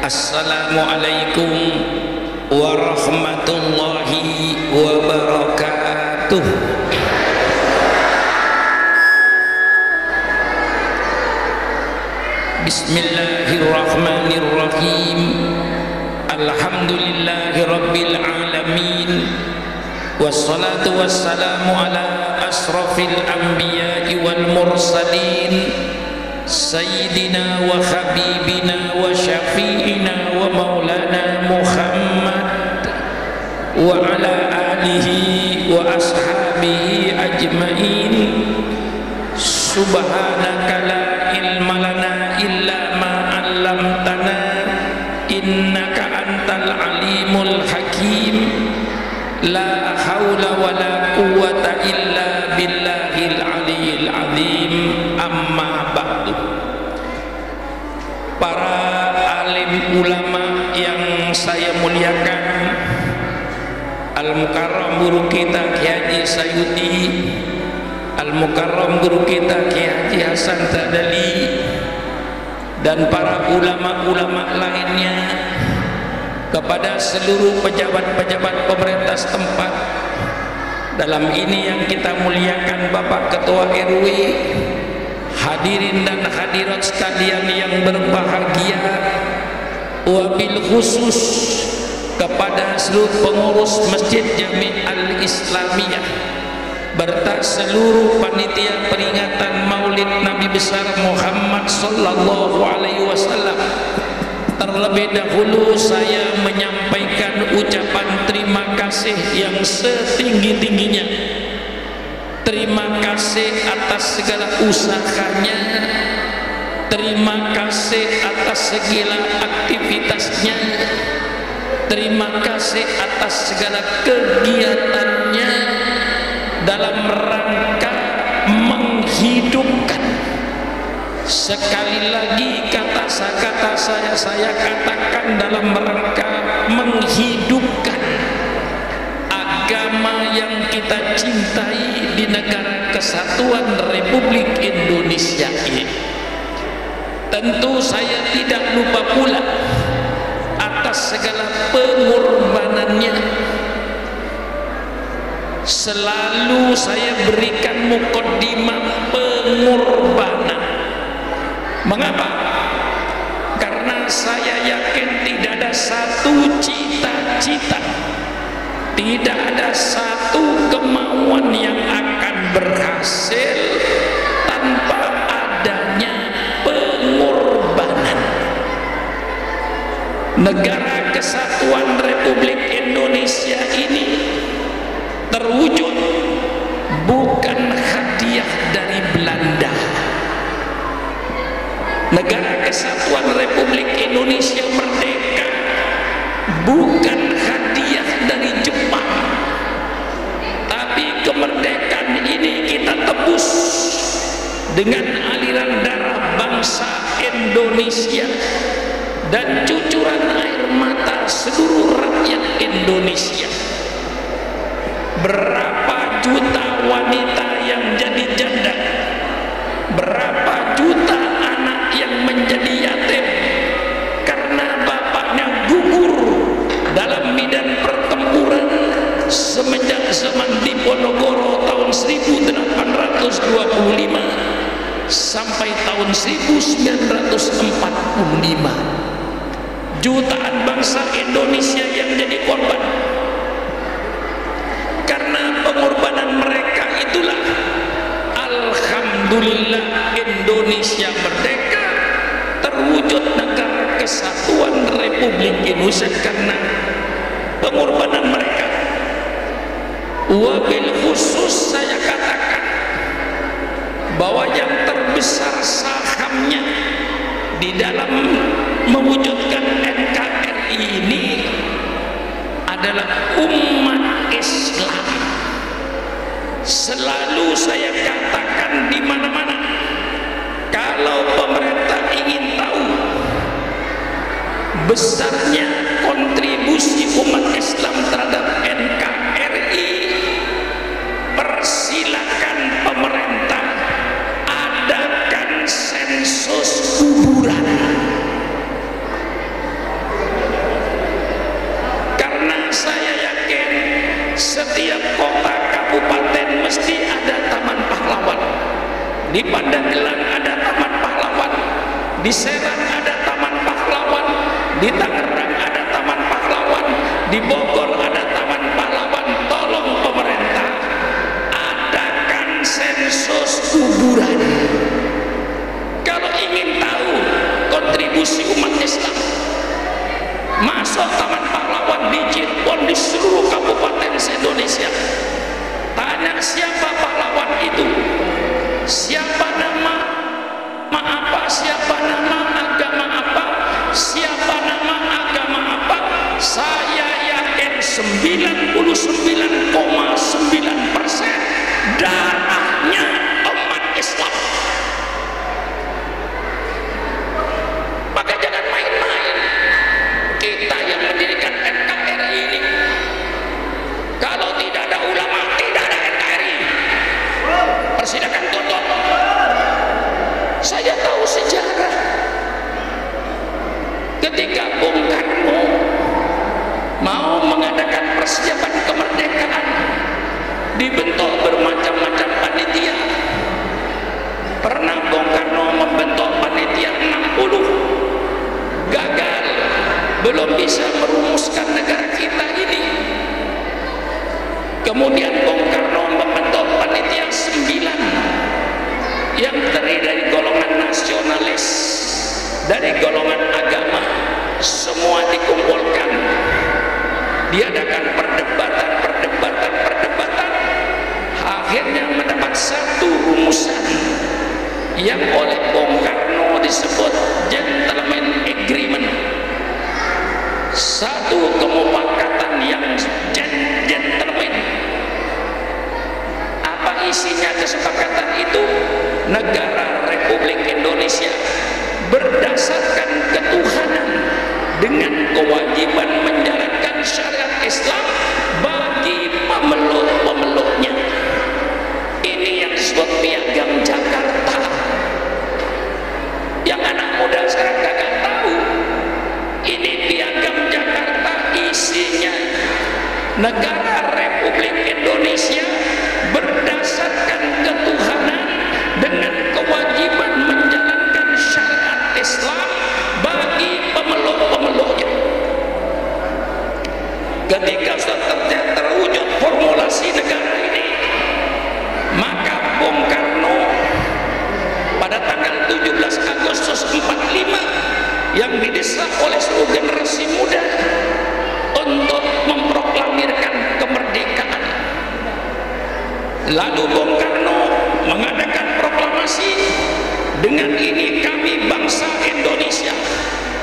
Assalamualaikum warahmatullahi wabarakatuh. Bismillahirrahmanirrahim. Alhamdulillahi rabbil alamin. Wassalatu wassalamu ala asrafil anbiya'i wal mursalin, Sayyidina wa habibina wa syafi'ina wa maulana Muhammad wa ala alihi wa ashabihi ajma'in. Subhanaka la ilma lana illa ma 'allamtana innaka antal alimul hakim. La haula wa la quwwata illa billahil aliyil azim. Amma ba'du. Para alim ulama yang saya muliakan, Al-Mukarram guru kita Kiai Haji Sayuti, Al-Mukarram guru kita Kiai Haji Hasan Tadali, dan para ulama-ulama lainnya, kepada seluruh pejabat-pejabat pemerintah setempat. Dalam ini yang kita muliakan Bapak Ketua RW, hadirin dan hadirat sekalian yang berbahagia, wabil khusus kepada seluruh pengurus Masjid Jami' Al-Islamiyah berta seluruh panitia peringatan Maulid Nabi besar Muhammad sallallahu alaihi wasallam. Terlebih dahulu saya menyampaikan ucapan terima kasih yang setinggi-tingginya. Terima kasih atas segala usahanya, terima kasih atas segala aktivitasnya, terima kasih atas segala kegiatannya dalam rangka menghidupkan. Sekali lagi kata-kata saya katakan dalam rangka menghidupkan agama yang kita cintai di negara kesatuan Republik Indonesia ini. Tentu saya tidak lupa pula atas segala pengorbanannya. Selalu saya berikan mukaddimah pengorbanan. Mengapa? Karena saya yakin tidak ada satu cita-cita, tidak ada satu kemauan yang akan berhasil tanpa adanya pengorbanan. Negara Kesatuan Republik Indonesia ini terwujud bukan hadiah dari Belanda. Negara Kesatuan Republik Indonesia merdeka bukan hadiah dari Jepang, tapi kemerdekaan ini kita tebus dengan aliran darah bangsa Indonesia dan cucuran air mata seluruh rakyat Indonesia. Berapa juta wanita yang jadi janda, berapa juta anak yang menjadi yatim karena bapaknya gugur dalam medan pertempuran semenjak zaman Diponegoro tahun 1825 sampai tahun 1945. Jutaan bangsa Indonesia yang jadi korban. Karena pengorbanan mereka itulah alhamdulillah Indonesia merdeka, terwujud negara kesatuan Republik Indonesia karena pengorbanan mereka. Wabil khusus saya katakan bahwa yang terbesar sahamnya di dalam mewujudkan NKRI ini adalah umat Islam. Selalu saya katakan di mana-mana, kalau pemerintah ingin tahu besarnya kontribusi umat Islam terhadap NKRI, persilakan pemerintah adakan sensus kuburan. di Pandeglang ada Taman Pahlawan, di Serang ada Taman Pahlawan, di Tangerang ada Taman Pahlawan, di Bogor ada Taman Pahlawan. Tolong pemerintah adakan sensus kuburan. Kalau ingin tahu kontribusi umat Islam, masuk Taman Pahlawan di Cirebon, di seluruh kabupaten se-Indonesia. Tanya siapa pahlawan itu, siapa nama apa, siapa nama agama apa, siapa nama agama apa. Saya yakin 99,9% darahnya umat Islam. Maka jangan main-main. Kita yang mendirikan NKRI ini, kalau tidak ada ulama, tidak ada NKRI. Persilakan tutup. Saya tahu sejarah ketika Bung Karno mau mengadakan persiapan kemerdekaan, dibentuk bermacam-macam panitia. Pernah Bung Karno membentuk panitia 60, gagal, belum bisa merumuskan negara kita ini. Kemudian Bung Karno membentuk panitia 9 yang terdiri dari golongan nasionalis, dari golongan agama, semua dikumpulkan, diadakan perdebatan, akhirnya mendapat satu rumusan yang oleh Bung Karno disebut gentleman agreement, satu kemufakatan yang gentleman. Apa isinya kesepakatan itu? Negara Republik Indonesia berdasarkan ketuhanan dengan kewajiban menjalankan syariat Islam bagi pemeluk-pemeluknya. Ini yang disebut Piagam Jakarta. Yang anak muda sekarang kagak tahu, ini Piagam Jakarta isinya negara Republik Indonesia berdasarkan ketuhanan dengan kewajiban menjalankan syariat Islam bagi pemeluk-pemeluknya. Ketika sudah terwujud formulasi negara ini, maka Bung Karno pada tanggal 17 Agustus 45 yang didesak oleh seluruh generasi muda untuk memproklamirkan kemerdekaan. Lalu Bung Karno mengadakan proklamasi, dengan ini kami bangsa Indonesia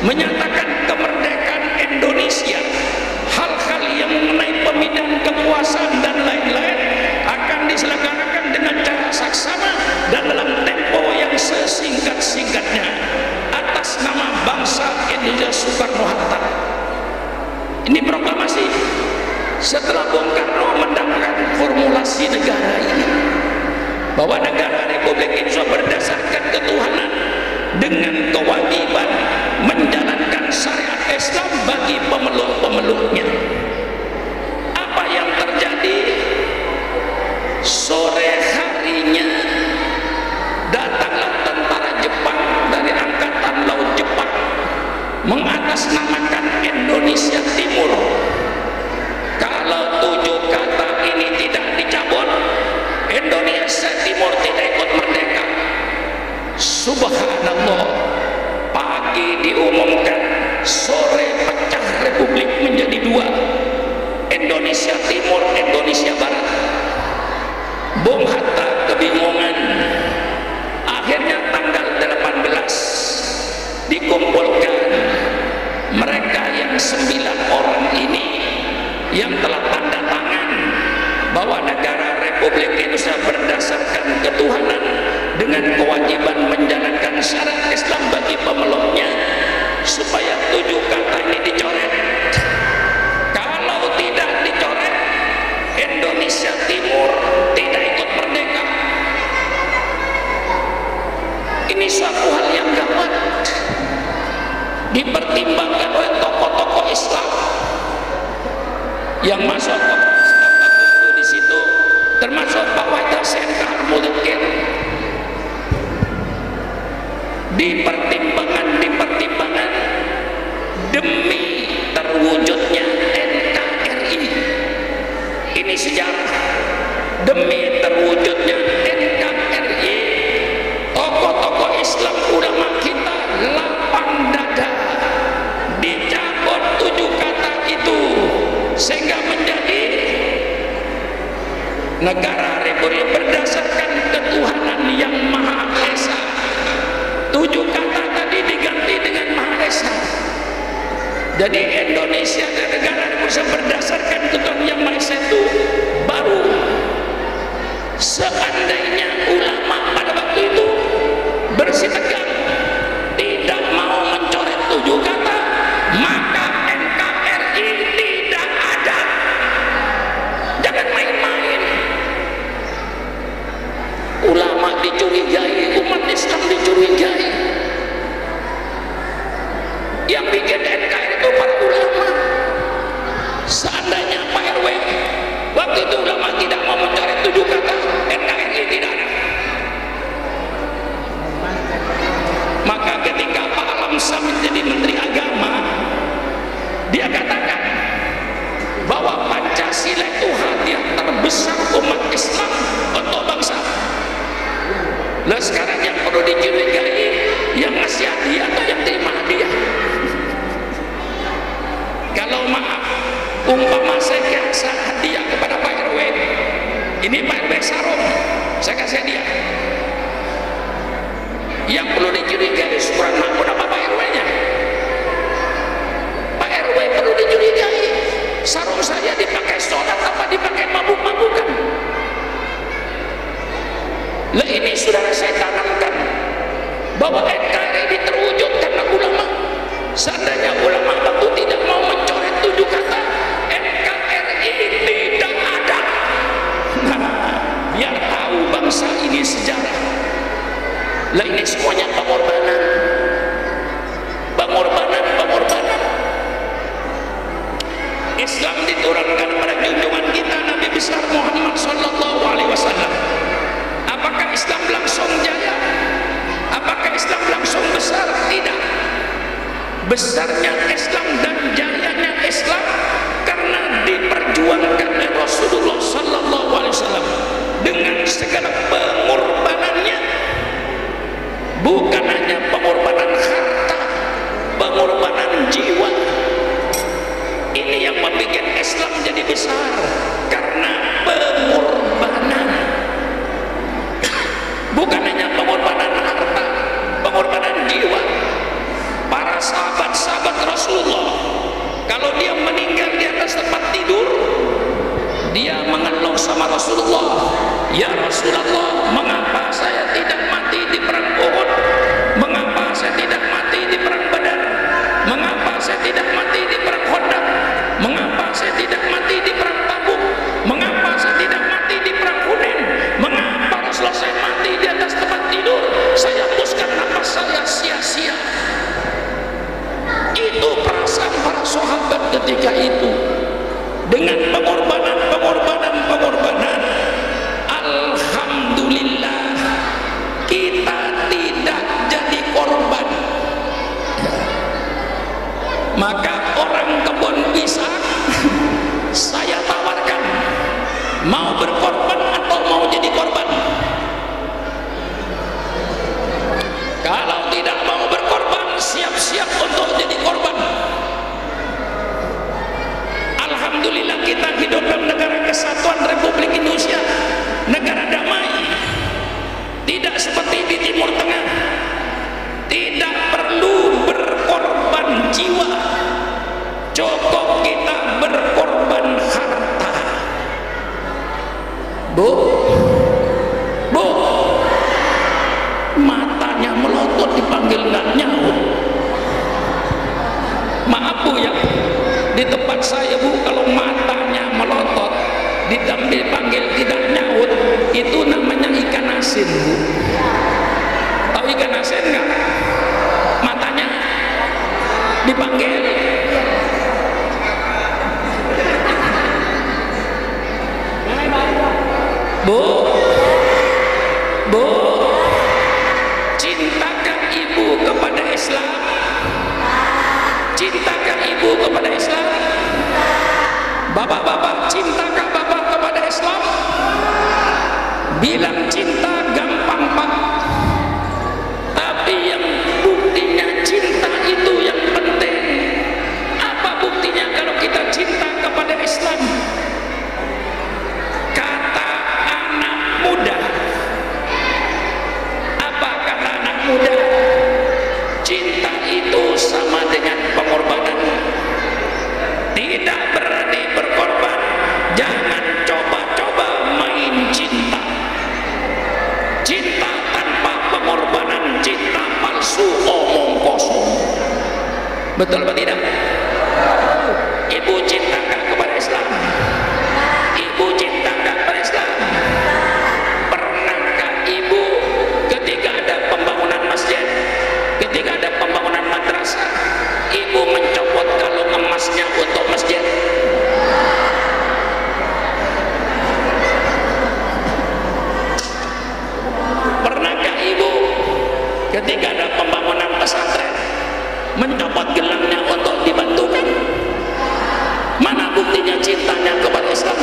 menyatakan kemerdekaan Indonesia. Hal-hal yang mengenai pemindahan kekuasaan dan lain-lain akan diselenggarakan dengan cara saksama dan dalam tempo yang sesingkat-singkatnya atas nama bangsa Indonesia Soekarno-Hatta. Ini proklamasi setelah Bung Karno mendapatkan formulasi negara ini, bahwa negara Republik Indonesia berdasarkan ketuhanan dengan kewajiban menjalankan syariat Islam bagi pemeluk-pemeluknya. Apa yang terjadi? Sore harinya datanglah tentara Jepang dari Angkatan Laut Jepang mengatasnamakan Indonesia Timur. Kalau 7 kata ini tidak dicabut, Indonesia Timur tidak ikut merdeka. Subhanallah, pagi diumumkan, sore pecah Republik menjadi 2, Indonesia Timur, Indonesia Barat. Bung Hatta kebingungan. Akhirnya tanggal 18 dikumpulkan mereka yang 9 orang ini yang telah tanda tangan bahwa negara Republik Indonesia berdasarkan ketuhanan dengan kewajiban menjalankan syariat Islam bagi pemeluknya, supaya 7 kata ini dicoret. Kalau tidak dicoret, Indonesia Timur tidak ikut merdeka. Ini suatu hal yang gawat, dipertimbangkan oleh tokoh-tokoh Islam yang masuk di situ, termasuk Pak Wahid Hussein Kahar Mudakir. Ini sejarah demi terwujudnya NKRI. Tokoh-tokoh Islam ulama kita lapang dada, dicabut 7 kata itu sehingga menjadi negara republik berdasarkan ketuhanan yang Maha Esa. 7 kata tadi diganti dengan Maha Esa. Jadi Indonesia dan negara Republik berdasarkan ketuhanan yang Maha Esa itu baru. Seandainya ulama pada waktu itu bersih tegang tidak mau mencoret 7 kata, maka NKRI tidak ada. Jangan main-main. Ulama dicurigai, umat Islam dicurigai. Yang bikin NKRI itu para ulama. Seandainya Pak RW waktu itu ulama tidak mau mencoret 7 kata, NKRI tidak ada. Maka ketika Pak Alam Samad jadi Menteri Agama, dia katakan bahwa Pancasila itu hadiah terbesar umat Islam untuk bangsa. Lah sekarang yang perlu dicurigai yang ngasih hadiah atau yang terima hadiah? Kalau maaf, umpama saya kasih hadiah kepada Pak RW, ini Pak RW sarung, saya kasih hadiah. Yang perlu dicurigai kurang mampu apa Pak RW-nya? Pak RW perlu dicurigai, sarung saya dipakai sholat apa dipakai mabuk-mabukan? Lah ini saudara saya tanamkan bahwa NKRI ini terwujud karena ulama. Seandainya ulama waktu tidak mau mencoret 7 kata, NKRI tidak ada. Nah, biar tahu bangsa ini sejarah. Lah ini semuanya pengorbanan, pengorbanan, pengorbanan. Islam diturunkan pada junjungan kita Nabi besar Muhammad Sallallahu Alaihi Wasallam. Apakah Islam langsung jaya? Apakah Islam langsung besar? Tidak. Besarnya Islam dan jayanya Islam karena diperjuangkan oleh Rasulullah Sallallahu Alaihi Wasallam dengan segala pengorbanannya. Bukan hanya pengorbanan harta, pengorbanan jiwa. Ini yang membuat Islam jadi besar karena pengorbanan. Bukan hanya pengorbanan harta, pengorbanan jiwa. Para sahabat-sahabat Rasulullah, kalau dia meninggal di atas tempat tidur, dia mengeluh sama Rasulullah, ya Rasulullah, mengapa saya tidak mati di perang Uhud? Mengapa saya tidak mati di perang Badar? Mengapa saya tidak mati di perang Khandaq? Mengapa saya tidak mati di perang Tabuk? Mengapa saya tidak mati di perang Hunain? Mengapa Rasulullah saya mati di atas tempat tidur? Saya hapuskan nafas saya sia-sia. Itu perasaan para sahabat ketika itu. Dengan pengorbanan, pengorbanan, pengorbanan, alhamdulillah kita tidak jadi korban. Maka orang kebun pisang saya tawarkan, mau berkorban atau mau jadi korban? Kalau tidak mau berkorban, siap-siap untuk jadi korban. Alhamdulillah kita hidup dalam negara kesatuan Republik Indonesia, negara damai. Tidak seperti di Timur Tengah, tidak perlu berkorban jiwa, cukup kita berkorban harta. Bu, matanya melotot dipanggil nggak nyaut. Maaf Bu ya, di tempat saya Bu, kalau matanya melotot dipanggil tidak nyaut, itu namanya ikan asin Bu. Tahu ikan asin nggak? Matanya dipanggil Bu, cintakah ibu kepada Islam? Cintakah ibu kepada Islam? Bapak-bapak, cintakah bapak cinta itu sama dengan pengorbanan. Tidak berani berkorban, jangan coba-coba main cinta. Cinta tanpa pengorbanan, cinta palsu, omong kosong. Betul atau tidak? Ibu cinta nggak kepada Islam? Ibu cinta nggak kepada Islam? Pernahkah ibu ketika ada pembangunan masjid, ketika ada pembangunan madrasah, ibu mencopot kalung emasnya untuk masjid? Pernahkah ibu ketika ada pembangunan pesantren mencopot gelangnya untuk dibantukan? Mana buktinya cintanya kepada Islam?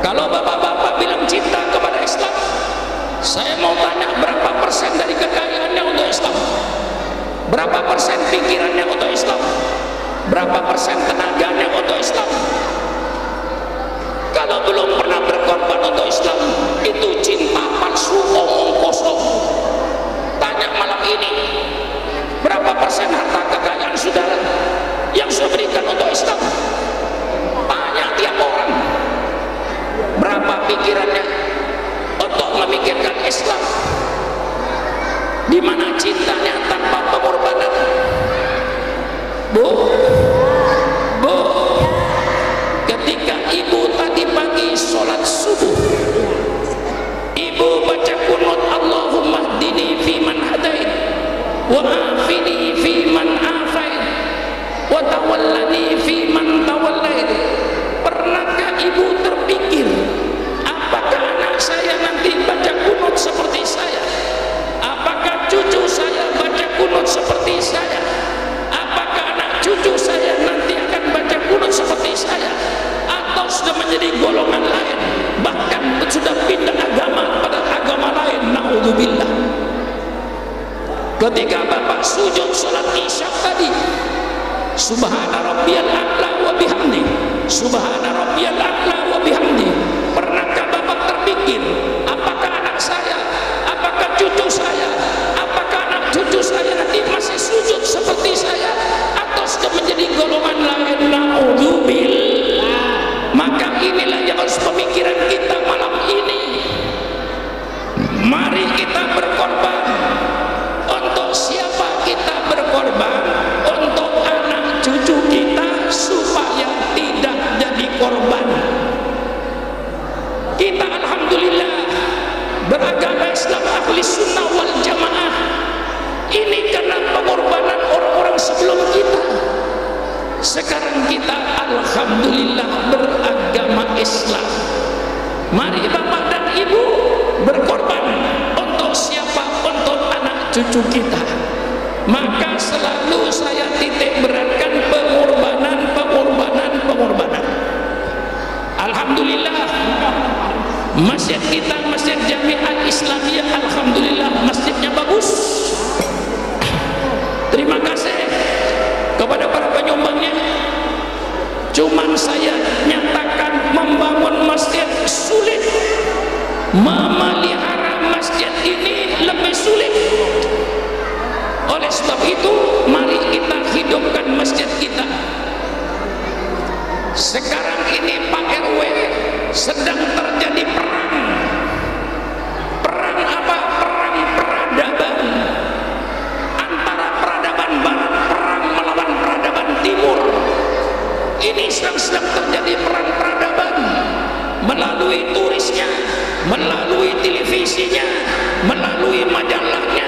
Kalau bapak-bapak bilang cinta kepada Islam, saya mau tanya, berapa persen dari kekayaannya untuk Islam? Berapa persen pikirannya untuk Islam? Berapa persen tenaganya untuk Islam? Kalau belum pernah berkorban untuk Islam, itu cinta palsu, omong kosong. Tanya malam ini, berapa persen harta kekayaan saudara yang sudah berikan untuk Islam? Tanya tiap orang, berapa pikirannya untuk memikirkan Islam? Di mana cintanya tanpa pengorbanan? Bu, ketika ibu tadi pagi sholat subuh, ibu baca kunut, Allahumma hdini fiman hadait, wa afini fiman afait, wa tawallani fiman tawallait. Pernahkah ibu terpikir, apakah anak saya nanti baca kunut seperti saya? Apakah cucu saya baca kunut seperti saya? Apakah anak cucu saya nanti akan baca kunut seperti saya? Atau sudah menjadi golongan lain, bahkan sudah pindah agama pada agama lain? Naudzubillah. Ketika bapak sujud sholat isya tadi, subhana rabbiyal a'la wa bihamdi, subhana rabbiyal a'la wa bihamdi, pernahkah bapak terpikir, apakah anak saya, apakah cucu saya, apakah anak cucu saya nanti masih sujud seperti saya, atau sudah menjadi golongan lain? Naudzubillah. Maka inilah yang harus pemikiran kita malam ini. Mari kita berkorban. Untuk siapa kita berkorban? Untuk anak cucu kita supaya tidak jadi korban. Kita alhamdulillah beragama Islam ahli sunnah wal jamaah. Ini karena pengorbanan orang-orang sebelum kita. Sekarang kita alhamdulillah beragama Islam. Mari bapak dan ibu berkorban. Untuk siapa? Untuk anak cucu kita. Maka selalu saya titik beratkan pengorbanan, pengorbanan, pengorbanan. Alhamdulillah masjid kita, Masjid Jami'ah Islamiyah, alhamdulillah masjidnya bagus. Terima kasih kepada para penyumbangnya. Cuman saya nyatakan membangun masjid sulit, memelihara masjid ini lebih sulit. Oleh sebab itu mari kita hidupkan masjid kita. Sekarang ini Pak RW sedang terjadi perang. Perang apa? Perang peradaban. Antara peradaban barat perang melawan peradaban timur. Ini sedang terjadi perang peradaban. Melalui turisnya, melalui televisinya, melalui majalahnya,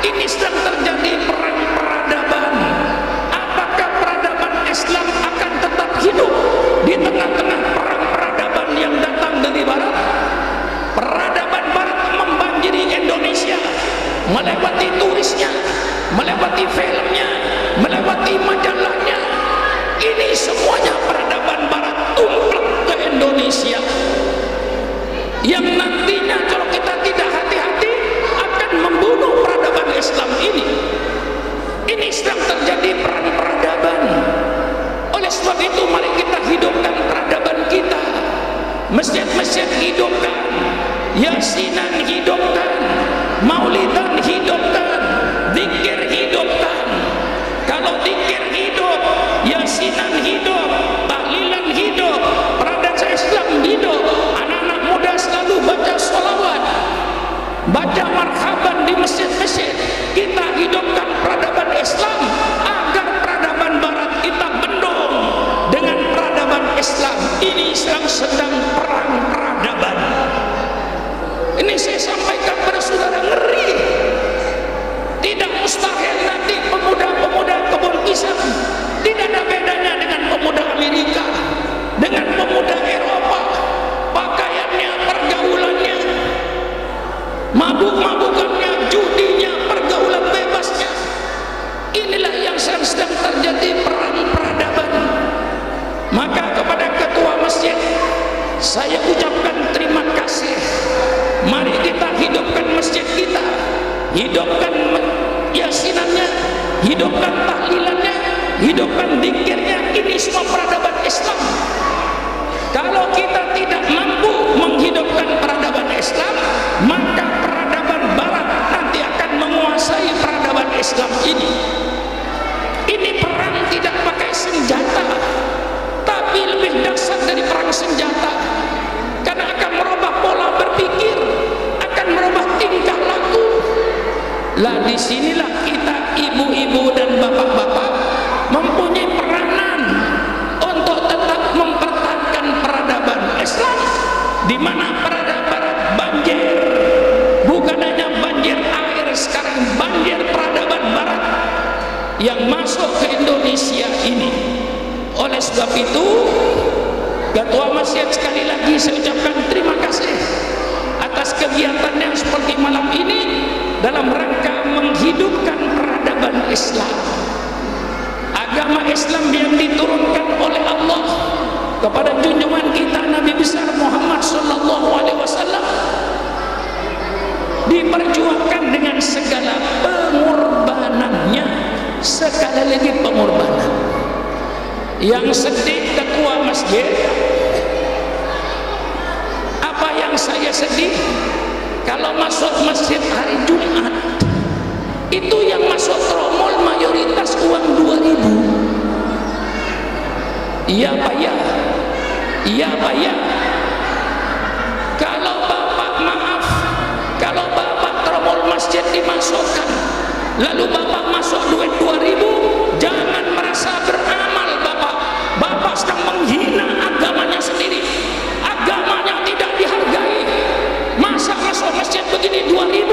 ini sedang terjadi perang peradaban. Apakah peradaban Islam akan tetap hidup di tengah-tengah perang peradaban yang datang dari barat? Peradaban barat membanjiri Indonesia, melewati turisnya, melewati filmnya, melewati majalahnya. Ini semuanya peradaban barat tumplek ke Indonesia, yang nantinya kalau kita tidak hati-hati akan membunuh peradaban Islam ini. Ini sedang terjadi perang peradaban. Oleh sebab itu mari kita hidupkan peradaban kita. Masjid-masjid hidupkan, yasinan hidupkan, maulidan hidupkan. mustahil nanti pemuda-pemuda kebun pisang tidak ada bedanya dengan pemuda Amerika, dengan pemuda Eropa. Pakaiannya, pergaulannya, mabuk-mabukannya, judinya, pergaulan bebasnya. Inilah yang sedang terjadi, perang peradaban. Maka kepada ketua masjid saya ucapkan terima kasih. Mari kita hidupkan masjid kita, hidupkan yasinannya, hidupkan tahlilannya, hidupkan zikirnya. Ini semua peradaban Islam. Kalau kita tidak mampu menghidupkan peradaban Islam, maka peradaban Barat nanti akan menguasai peradaban Islam ini. Ini perang tidak pakai senjata, tapi lebih dahsyat dari perang senjata, karena akan merubah pola berpikir, akan merubah tingkah laku. Lah disinilah kita ibu-ibu dan bapak-bapak mempunyai peranan untuk tetap mempertahankan peradaban Islam, di mana peradaban banjir, bukan hanya banjir air, sekarang banjir peradaban Barat yang masuk ke Indonesia ini. Oleh sebab itu, ketua masjid sekali lagi saya ucapkan terima kasih atas kegiatan yang seperti malam ini dalam rangka menghidupkan peradaban Islam. Agama Islam yang diturunkan oleh Allah kepada junjungan kita Nabi besar Muhammad sallallahu alaihi wasallam diperjuangkan dengan segala pengorbanannya. Sekali lagi pengorbanan. Yang sedih ketua masjid, apa yang saya sedih, kalau masuk masjid hari Jumat itu yang masuk tromol mayoritas uang 2.000. Iya Pak ya, iya Pak ya. Kalau Bapak maaf, kalau Bapak tromol masjid dimasukkan, lalu Bapak masuk duit 2.000, jangan merasa beramal Bapak. Bapak sedang menghina agamanya sendiri. Agamanya tidak dihargai. Masa masuk masjid begini 2.000?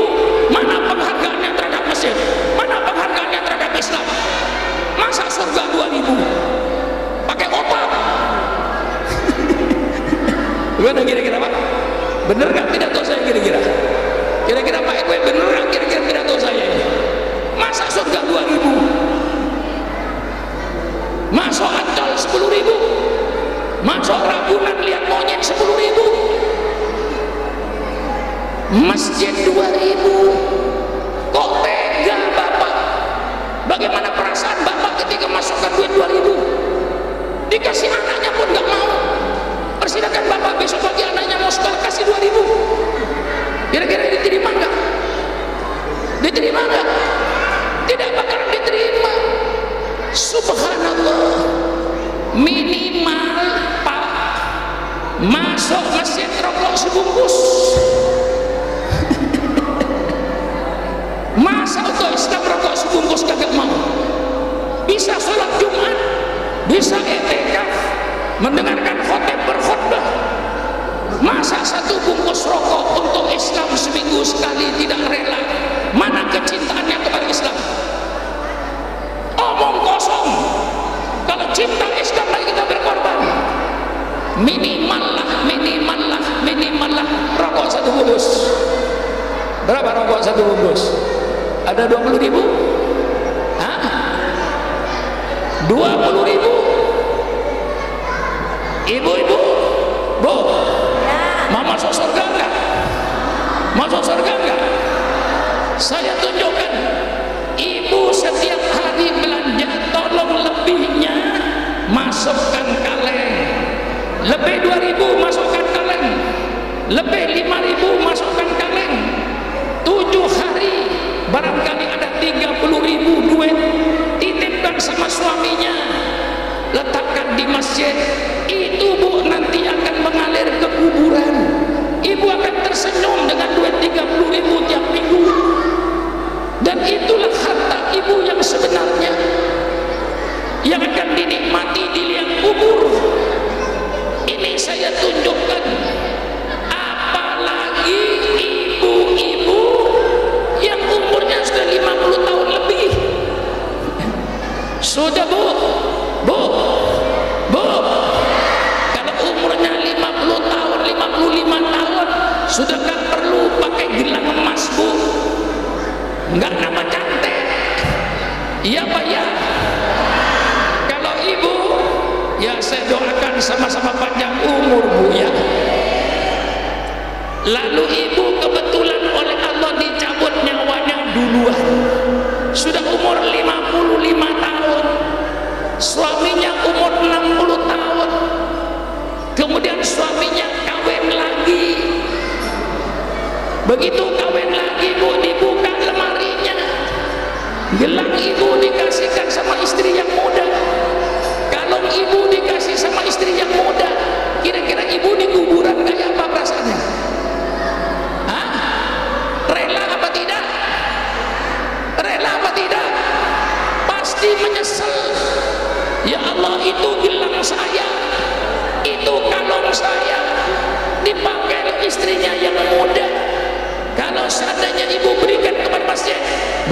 Mana penghargaannya terhadap masjid? Mana penghargaannya terhadap Islam? Masa surga 2.000? Pakai otak. Gimana kira-kira Pak? Bener gak pidato saya kira-kira? Kira-kira Pak Ekwe bener gak kira-kira pidato saya ini? Masa surga 2.000? Masuk Ancol 10.000, masuk Ragunan lihat monyet 10.000, masjid 2.000. Kok tega Bapak? Bagaimana perasaan Bapak ketika masukkan duit 2.000? Dikasih anaknya pun gak mau. Persilakan Bapak besok pagi anaknya mau sekolah kasih 2.000. Kira-kira diterima gak? Diterima gak? Tidak bakalan diterima. Subhanallah. Minimal Pak masuk masjid rokok sebungkus. Masa untuk Islam rokok sebungkus kagak mau? Bisa sholat Jumat, bisa i'tikaf, mendengarkan khotib berkhutbah. Masa satu bungkus rokok untuk Islam seminggu sekali tidak rela? Mana kecintaannya kepada Islam? Omong kosong. Kalau cinta Islam lagi kita berkorban. Minimal lah rokok satu bungkus. Berapa rokok satu bungkus? Ada 20.000? Hah? 20.000? Ibu-ibu, Bu, mau masuk surga enggak? Masuk surga enggak? Saya tunjukkan. Ibu setiap hari belanja, tolong lebihnya masukkan kaleng. Lebih 2.000 masukkan kaleng, lebih 5.000 masukkan kaleng. 7 hari barangkali ada 30.000 duit, titipkan sama suaminya, letakkan di masjid. Itu Bu nanti akan mengalir ke kuburan. Ibu akan tersenyum dengan duit 30.000 tiap minggu. Dan itulah harta ibu yang sebenarnya, yang akan dinikmati di liang kubur. Ini saya tunjukkan. Apalagi ibu-ibu yang umurnya sudah 50 tahun lebih. Sudah bu, bu, bu. Kalau umurnya 50 tahun, 55 tahun, sudah gak perlu pakai gelang emas bu. Enggak nama cantik. Iya pak ya. Kalau ibu, ya saya doakan sama-sama panjang umur bu ya. Lalu ibu kebetulan oleh Allah dicabut nyawanya duluan, sudah umur 55 tahun, suaminya umur 60 tahun, kemudian suaminya kawin lagi. Begitu kawin lagi bu, dibuka lemarinya, gelang ibu dikasihkan sama istri yang muda, kalung ibu dikasih sama istri yang muda. Kira-kira ibu di kuburan kayak apa perasaannya? Hah? Rela apa tidak? Rela apa tidak? Pasti menyesal. Ya Allah, itu gelang saya, itu kalung saya dipakai istrinya yang muda. Kalau seandainya ibu berikan kepada masjid,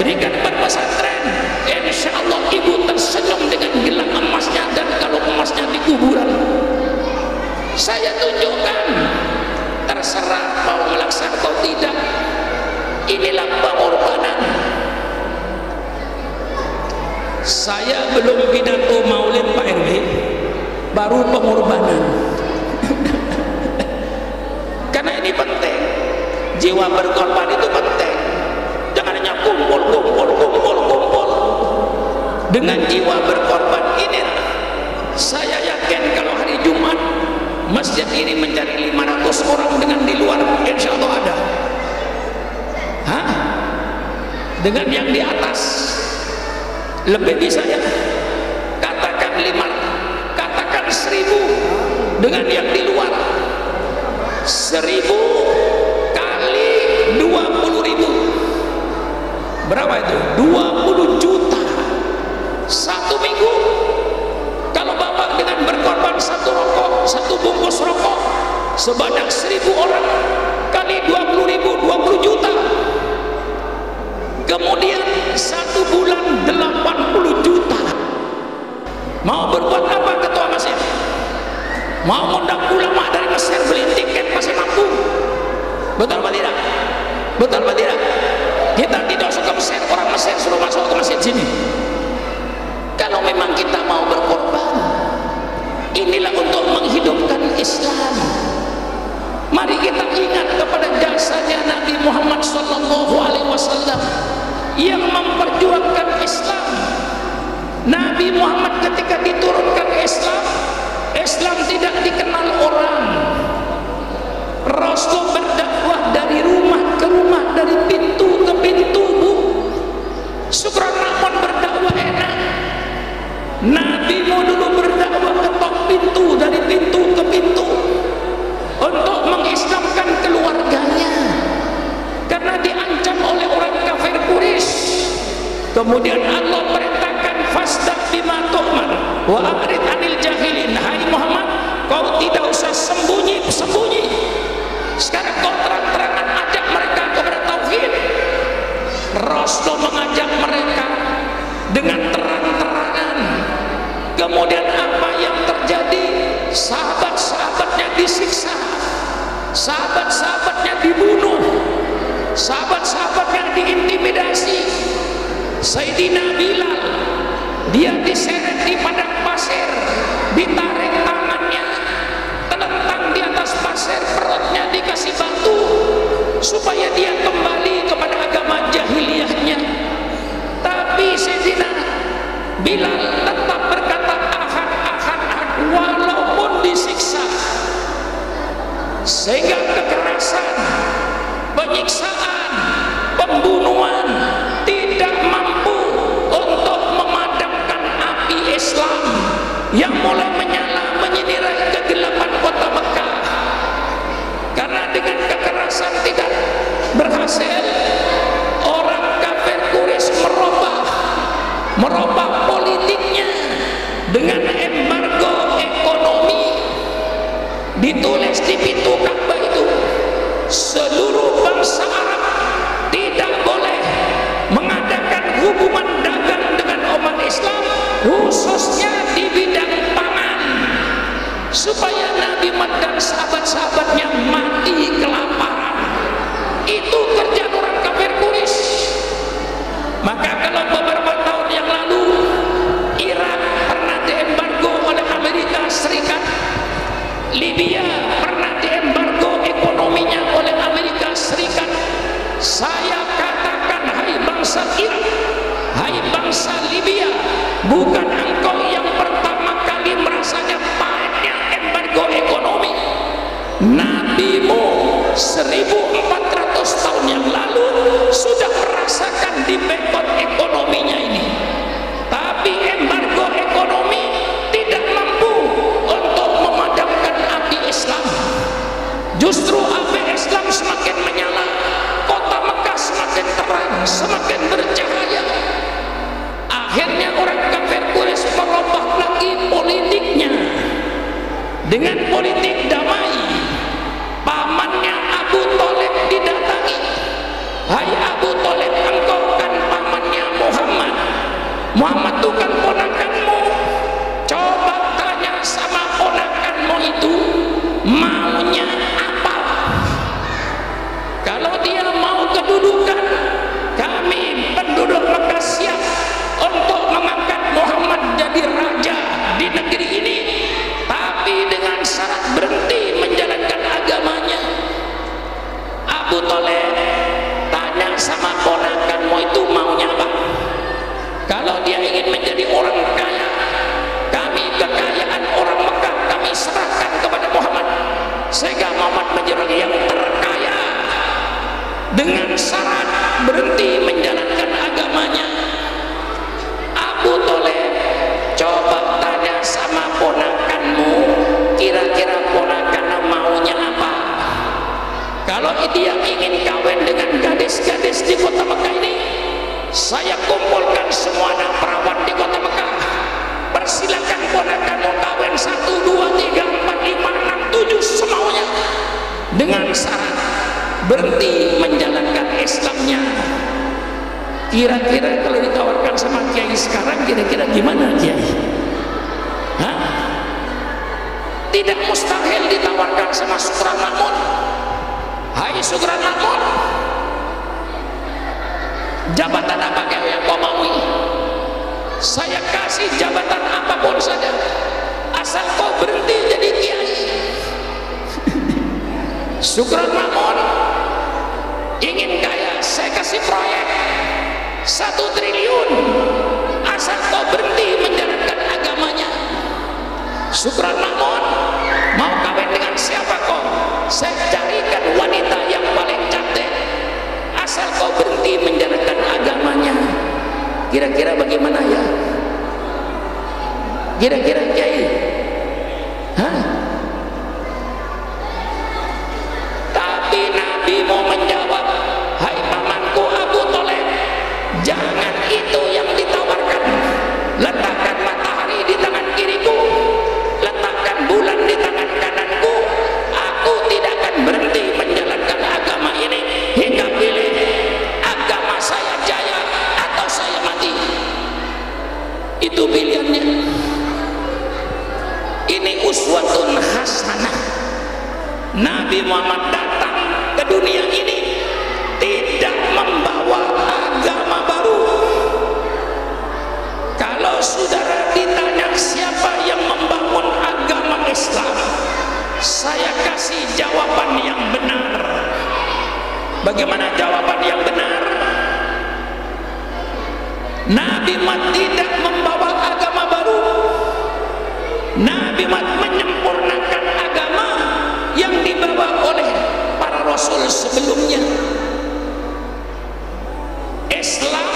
berikan kepada pesantren, insya Allah ibu tersenyum dengan gelang emasnya dan kalung emasnya di kuburan. Saya tunjukkan, terserah mau melaksanakan atau tidak. Inilah pengorbanan. Saya belum pidato maulid Pak RW, baru pengorbanan. Karena ini penting, jiwa berkorban itu penting. Jangan hanya kumpul. Dengan jiwa berkorban ini, saya yakin kalau hari Jumat masjid ini mencari 500 orang dengan di luar, insya Allah ada. Hah? Dengan yang di atas lebih bisa ya. Katakan 5, katakan 1000 dengan yang di luar. 1000 kali 20.000 berapa itu? 20 juta satu minggu. Kalau bapak dengan berkorban satu rokok, satu bungkus rokok sebanyak 1000 orang kali 20.000, 20 juta. Kemudian satu bulan 80 juta. Mau berbuat apa ketua masjid? Mau undang ulama dari Mesir, beli tiket masih mampu. Betul apa tidak? Betul apa tidak? Kita tidak suka Mesir, orang Mesir suruh masuk ke masjid sini. Kalau memang kita mau berkorban, inilah untuk menghidupkan Islam. Mari kita ingat kepada jasanya Nabi Muhammad SAW yang memperjuangkan Islam. Nabi Muhammad ketika diturunkan Islam, Islam tidak dikenal orang. Rasul berdakwah dari rumah ke rumah, dari pintu ke pintu bu. Syukur namun berdakwah enak. Nabi mau dulu berdakwah ketok pintu, dari pintu ke pintu, untuk mengislamkan keluarganya, karena diancam oleh orang kafir Quraisy. Kemudian Allah perintahkan fasda' bima tu'mar wa a'rid 'anil jahilin. Hai Muhammad, kau tidak usah sembunyi-sembunyi. Sekarang kau terang-terangan ajak mereka kepada tauhid. Rasul mengajak mereka dengan terang-terangan. Kemudian apa yang terjadi? Sahabat-sahabatnya disiksa, sahabat-sahabatnya dibunuh, sahabat-sahabatnya diintimidasi. Sayyidina Bilal, dia diseret di padang pasir, ditarik tangannya, telentang di atas pasir, perutnya dikasih batu supaya dia kembali kepada agama jahiliyahnya. Tapi Sayyidina Bilal tetap berkata ahad, walaupun disiksa. Sehingga kekerasan, penyiksaan, pembunuhan tidak mampu untuk memadamkan api Islam yang mulai menyala menyinari kegelapan kota Mekah. Karena dengan kekerasan tidak berhasil, orang kafir Quraisy merubah politiknya dengan embargo ekonomi. Ditulis di pintu Ka'bah itu, seluruh bangsa Arab tidak boleh mengadakan hubungan dagang dengan umat Islam supaya Nabi Muhammad dan sahabat-sahabatnya mati kelaparan. Itu kerjaan orang kafir Quraisy. Maka kalau beberapa tahun yang lalu Irak pernah diembargo oleh Amerika Serikat, Libya pernah diembargo ekonominya oleh Amerika Serikat, saya katakan, hai bangsa Irak, hai bangsa Libya, bukan engkau yang pertama kali merasanya pahitnya embargo ekonomi. Nabimu 1400 tahun yang lalu sudah merasakan dibekot ekonominya ini. Tapi embargo ekonomi tidak mampu untuk memadamkan api Islam. Justru api Islam semakin menyala, kota Mekah semakin terang, semakin bercahaya. Akhirnya orang kafir Quraisy merubah lagi politiknya dengan politik damai. Pamannya Abu Thalib didatangi, hai Abu Thalib, engkau kan pamannya Muhammad, Muhammad itu kan ponakanmu, coba tanya sama ponakanmu itu maunya apa. Kalau dia mau kedudukan, kami penduduk Mekah siap untuk mengangkat Muhammad jadi raja di negeri ini, tapi dengan syarat berhenti menjalankan agamanya. Abu Thalib tanya sama ponakanmu itu maunya apa. Kalau dia ingin menjadi orang kaya, kami kekayaan orang Mekah kami serahkan kepada Muhammad, sehingga Muhammad menjadi orang yang terkaya, dengan syarat berhenti menjalankan agamanya. Abu Thalib, coba tanya sama ponakanmu, kira-kira ponakanmu maunya apa. Kalau dia ingin kawin dengan gadis-gadis di kota Mekah ini, saya kumpulkan semua anak perawan di kota Mekah, persilakan ponakanmu kawin 1, 2, 3, 4, 5, 6, 7 semaunya, dengan syarat berhenti menjalankan Islamnya. Kira-kira kalau ditawarkan sama kiai sekarang, kira-kira gimana kiai? Hah? Tidak mustahil ditawarkan sama Sukran Makmun. Hai Sukran Makmun, jabatan apa yang kau maui? Saya kasih jabatan apapun saja, asal kau berhenti jadi kiai. Sukran Makmun ingin kaya, saya kasih proyek 1 triliun, asal kau berhenti menjalankan agamanya. Sukran Makmun mau kawin dengan siapa kau? Saya carikan wanita yang paling cantik, asal kau berhenti menjalankan agamanya. Kira-kira bagaimana ya? Kira-kira kiai? Hah? Tapi Nabi mau menjawab, hai pamanku Abu Thalib, jangan itu yang ditawarkan. Letakkan matahari di tangan kiriku, letakkan bulan di tangan kananku, aku tidak akan berhenti menjalankan agama ini hingga pilih agama saya jaya atau saya mati. Itu pilihannya. Ini uswatun hasanah. Nabi Muhammad datang ke dunia ini tidak membawa agama baru. Kalau saudara ditanya siapa yang membangun agama Islam, saya kasih jawaban yang benar. Bagaimana jawaban yang benar? Nabi Muhammad tidak membawa agama baru. Nabi Muhammad menyempurnakan agama yang dibawa oleh para rasul sebelumnya. Islam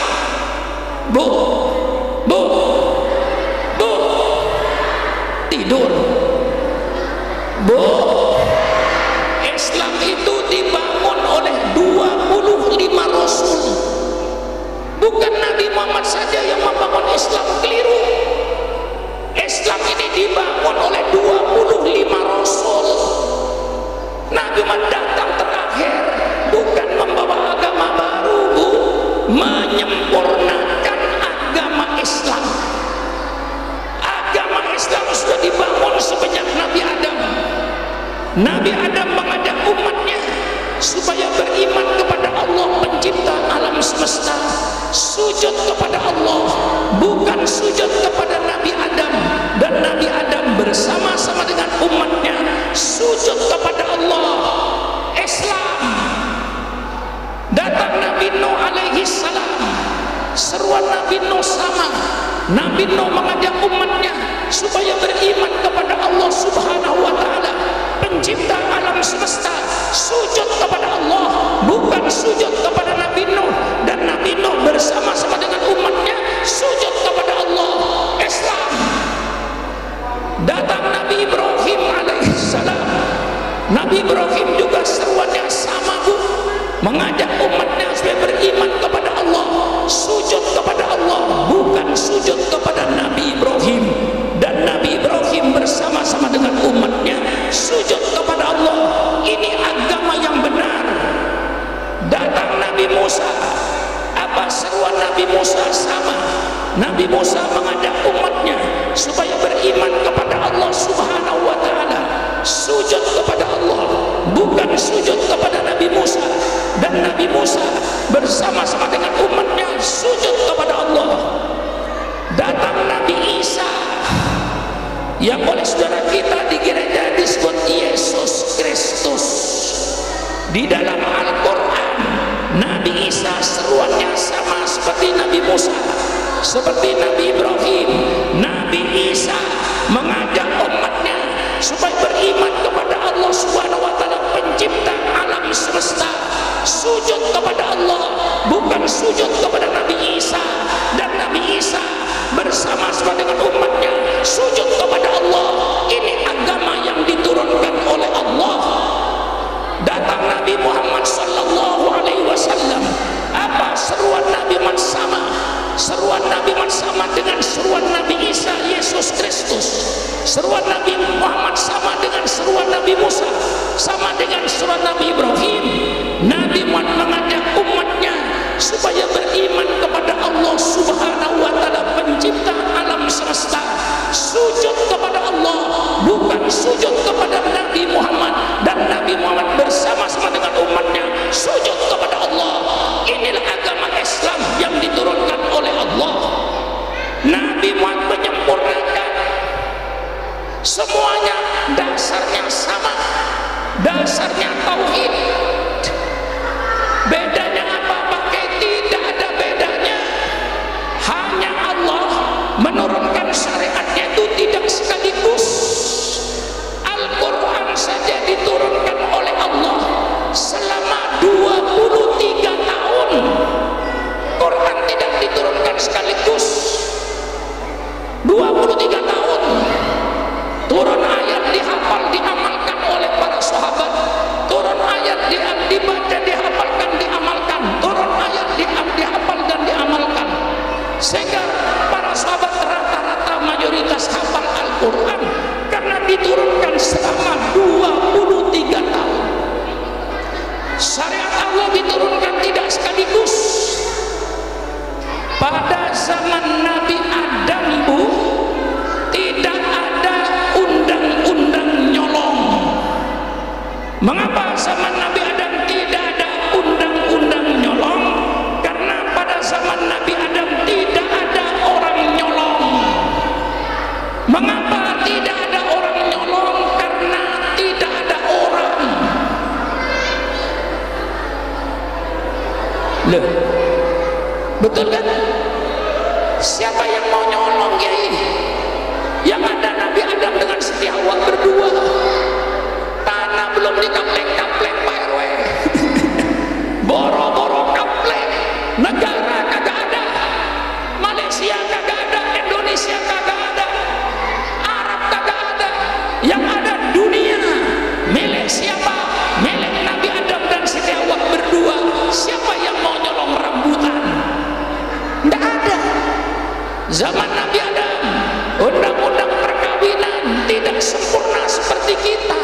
tidur. Islam itu dibangun oleh 25 rasul. Bukan Nabi Muhammad saja yang membangun Islam, keliru. Islam ini dibangun oleh 25 rasul. Nabi Muhammad datang terakhir, bukan membawa agama baru, menyempurnakan agama Islam. Agama Islam sudah dibangun sejak Nabi Adam Nabi Adam mengajak umatnya supaya beriman kepada Allah pencipta alam semesta, sujud kepada Allah, bukan sujud kepada Nabi Adam. Dan Nabi Adam bersama-sama dengan umatnya sujud kepada Allah. Islam. Datang Nabi Nuh alaihi salam, seruan Nabi Nuh sama. Nabi Nuh mengajak umatnya supaya beriman kepada Allah Subhanahu wa taala, pencipta alam semesta, sujud kepada Allah, bukan sujud kepada Nabi Nuh. Dan Nabi Nuh bersama-sama dengan umatnya sujud kepada Allah. Islam. Datang Nabi Ibrahim alaihissalam. Nabi Ibrahim juga seruannya sama, Bu, mengajak umatnya supaya beriman kepada Allah, sujud kepada Allah, bukan sujud kepada Nabi Ibrahim. Dan Nabi Ibrahim bersama-sama dengan umatnya sujud kepada Allah. Ini agama yang benar. Datang Nabi Musa, apa seruan Nabi Musa sama. Nabi Musa mengajak umatnya supaya beriman kepada Allah Subhanahu wa taala, sujud kepada Allah, bukan sujud kepada Nabi Musa. Dan Nabi Musa bersama-sama dengan umatnya sujud kepada Allah. Datang Nabi Isa, yang oleh saudara kita di gereja disebut Yesus Kristus. Di dalam Al-Quran, Nabi Isa seruannya sama seperti Nabi Musa, seperti Nabi Ibrahim. Nabi Isa mengajak umatnya supaya beriman kepada Allah Subhanahu wa taala, pencipta alam semesta, sujud kepada Allah, bukan sujud kepada Nabi Isa. Dan Nabi Isa bersama-sama dengan umatnya sujud kepada Allah. Ini agama yang diturunkan oleh Allah. Datang Nabi Muhammad sallallahu alaihi wasallam, apa seruan Nabi Muhammad sama. Seruan Nabi Muhammad sama dengan seruan Nabi Isa Yesus Kristus. Seruan Nabi Muhammad sama dengan seruan Nabi Musa, sama dengan seruan Nabi Ibrahim. Nabi Muhammad mengajak umatnya supaya beriman kepada Allah Subhanahu wa taala, pencipta alam semesta, sujud kepada Allah, bukan sujud kepada Nabi Muhammad. Dan Nabi Muhammad bersama-sama dengan umatnya sujud kepada Allah. Inilah agama Islam yang diturunkan oleh Allah. Nabi Muhammad menyempurnakan semuanya, dasarnya sama, dasarnya tauhid. Bedanya apa? Pakai tidak ada bedanya. Hanya Allah menurunkan syariatnya itu tidak sekaligus. Al-Quran saja diturunkan oleh Allah selama 23 tahun. Quran tidak diturunkan sekaligus. 23 tahun. Turun ayat dihafal, diamalkan oleh para sahabat. Turun ayat dibaca, dihafalkan, diamalkan. Turun ayat dihafal dan diamalkan. Sehingga para sahabat rata-rata mayoritas hafal Al-Quran karena diturunkan selama 23 tahun. Syariat Allah diturunkan tidak sekaligus. Pada zaman Nabi Adam, Bu, tidak ada undang-undang nyolong. Mengapa zaman Nabi Adam tidak ada undang-undang nyolong? Karena pada zaman Nabi Adam tidak ada orang nyolong. Mengapa tidak ada orang nyolong? Karena tidak ada orang. Loh, betul kan? Siapa yang mau nyolong, Kiai? Yang ada Nabi Adam dengan Siti Hawa berdua. Tanah belum dikaplek-kaplek Pak RW. Boro-boro kaplek. Negara kagak ada. Malaysia kagak ada. Indonesia kagak ada. Arab kagak ada. Yang ada dunia. Milik siapa? Milik Nabi Adam dan Siti Hawa berdua. Siapa yang mau nyolong rambutan? Nggak ada. Zaman Nabi Adam, undang-undang perkawinan tidak sempurna seperti kita.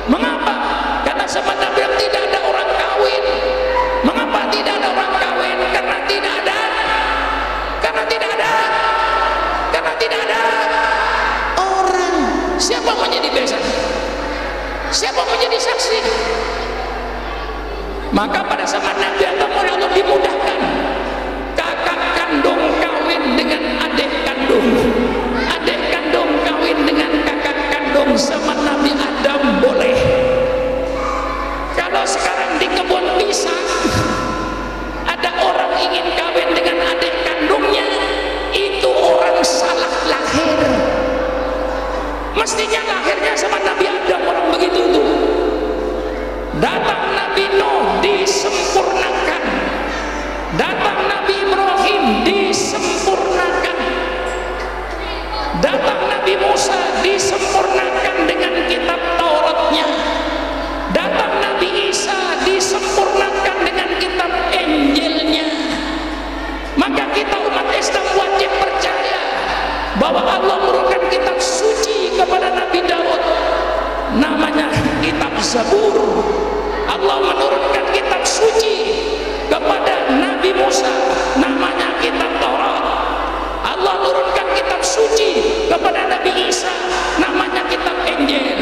Mengapa? Karena zaman Nabi Adam tidak ada orang kawin. Mengapa tidak ada orang kawin? Karena tidak ada. Karena tidak ada. Karena tidak ada orang. Siapa mau jadi besan? Siapa namanya kitab Zabur. Allah menurunkan kitab suci kepada Nabi Musa, namanya kitab Taurat. Allah turunkan kitab suci kepada Nabi Isa, namanya kitab Injil.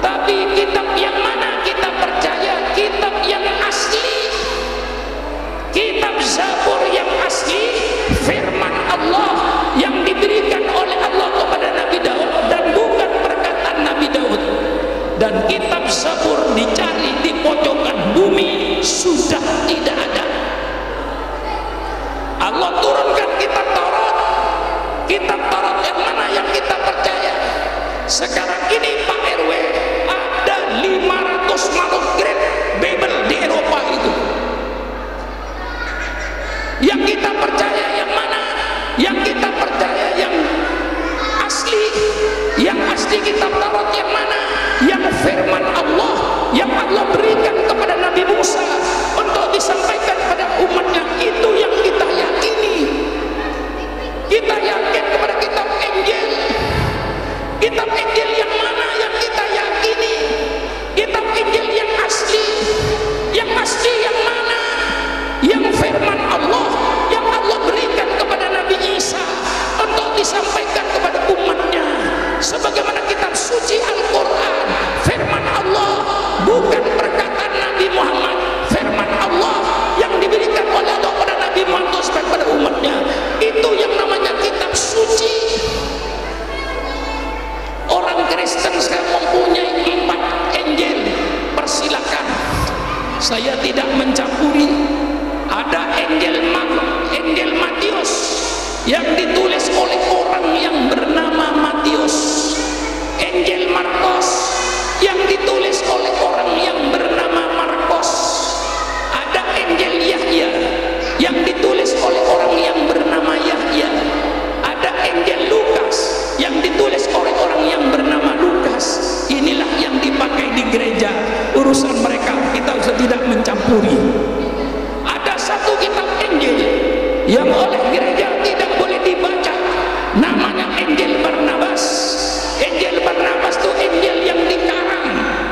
Tapi kitab yang mana kita percaya? Kitab yang asli, kitab Zabur yang asli, firman Allah yang diberikan oleh Allah kepada Nabi Daud dan bukan perkataan Nabi Daud. Dan kitab Zabur dicari di pojokan bumi, sudah tidak ada. Allah turunkan kitab Taurat. Kitab Taurat yang mana yang kita percaya? Sekarang ini Pak RW, ada 500 manuskrip Bible di Eropa itu. Yang kita percaya yang mana? Yang kita percaya yang asli. Yang asli kitab Taurat yang mana? Yang firman Allah, yang Allah berikan kepada Nabi Musa untuk disampaikan kepada umatnya, itu yang kita yakini. Kita yakin kepada kitab Injil. Kitab Injil yang mana yang kita yakini? Kitab Injil yang asli. Yang asli yang mana? Yang firman Allah, yang Allah berikan kepada Nabi Isa untuk disampaikan kepada umatnya. Sebagaimana kitab suci Al-Quran, firman Allah, bukan perkataan Nabi Muhammad. Firman Allah yang diberikan oleh Allah kepada Nabi Muhammad kepada umatnya. Itu yang namanya kitab suci. Orang Kristen sekarang mempunyai 4 Injil. Persilakan, saya tidak mencampuri. Ada Injil Matius yang ditulis oleh orang yang bernama Matius. Injil Markus yang ditulis oleh orang yang bernama Markus. Ada Injil Yahya yang ditulis oleh orang yang bernama Yahya. Ada Injil Lukas yang ditulis oleh orang yang bernama Lukas. Inilah yang dipakai di gereja. Urusan mereka kita tidak mencampuri. Ada satu kitab Injil yang oleh gereja tidak boleh dibaca, namanya Injil Barnabas. Injil Barnabas itu Injil yang dikarang,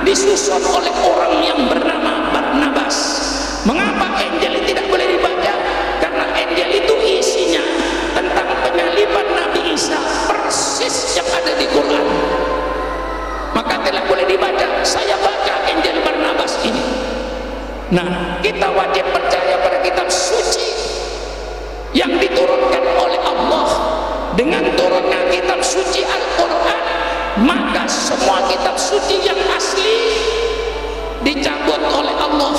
disusun oleh orang yang bernama Barnabas. Mengapa Injil tidak boleh dibaca? Karena Injil itu isinya tentang penyaliban Nabi Isa, persis yang ada di Quran. Maka tidak boleh dibaca. Saya baca Injil Barnabas ini. Nah, kita wajib percaya pada kitab suci yang diturunkan oleh Allah. Dengan turunnya kitab suci Al-Quran, maka semua kitab suci yang asli dicabut oleh Allah,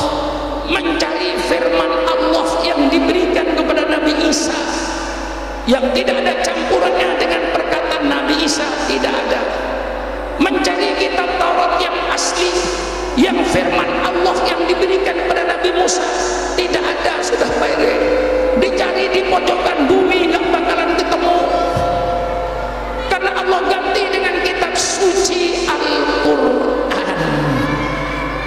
mencari firman Allah yang diberikan kepada Nabi Isa, yang tidak ada campurannya dengan perkataan Nabi Isa, tidak ada. Mencari kitab Taurat yang asli, yang firman Allah yang diberikan kepada Nabi Musa, tidak ada. Sudah baik, dicari di pojokan bumi nggak bakalan ketemu, karena Allah ganti dengan kitab suci Al-Quran.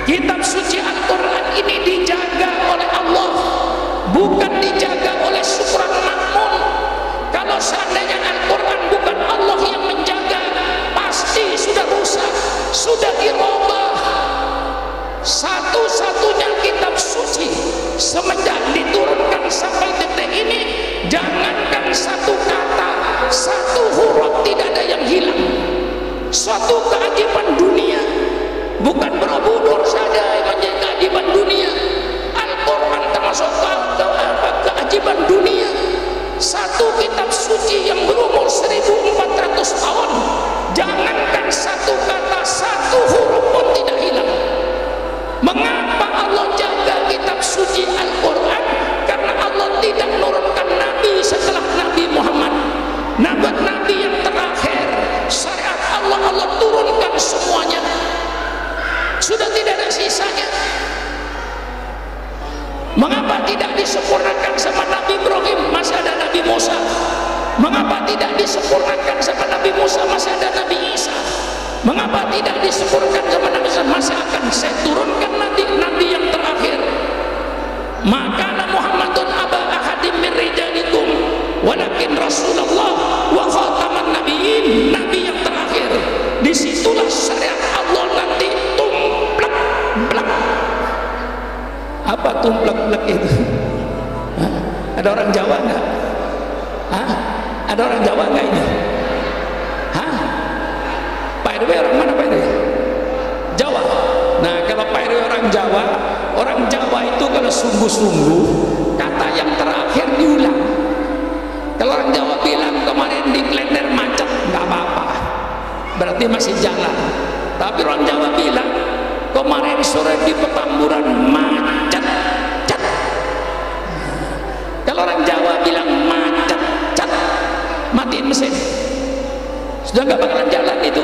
Kitab suci Al-Quran ini dijaga oleh Allah, bukan dijaga oleh Supran Makmun. Kalau seandainya Al-Quran bukan Allah yang menjaga, pasti sudah rusak, sudah dirubah. Satu-satunya kitab suci semenjak diturunkan sampai detik ini, jangankan satu kata, satu huruf tidak ada yang hilang. Suatu keajaiban dunia, bukan Borobudur saja yang menjadi keajaiban dunia. Al-Quran termasuk keajaiban dunia. Satu kitab suci yang berumur 1400 tahun, jangankan satu kata, satu huruf pun tidak hilang. Mengapa Allah jaga kitab suci Al-Quran? Karena Allah tidak menurunkan Nabi setelah Nabi Muhammad. Nabi yang terakhir, syariat Allah turunkan semuanya. Sudah tidak ada sisanya. Mengapa tidak disempurnakan sama Nabi Ibrahim? Masih ada Nabi Musa. Mengapa tidak disempurnakan sama Nabi Musa? Masih ada Nabi Isa. Mengapa tidak disempurnakan sama Nabi Isa? Masih akan saya turunkan Nabi yang terakhir. Maka Muhammadun aba ahadim min rijalikum walakin Rasulullah wa khataman nabiyyin. Nabi yang terakhir. Disitulah syariat Allah Apa tumplek-plek itu? Hah? Ada orang Jawa nggak? Hah? Ada orang Jawa nggak ini? Hah? Pak RW orang mana Pak RW? Jawa. Nah kalau Pak RW orang Jawa itu kalau sungguh-sungguh kata yang terakhir diulang. Kalau orang Jawa bilang kemarin di Klender macet, nggak apa-apa, berarti masih jalan. Tapi orang Jawa bilang kemarin sore di Petamburan macet. Kalau orang Jawa bilang macet, matiin mesin, sudah nggak bakalan jalan itu.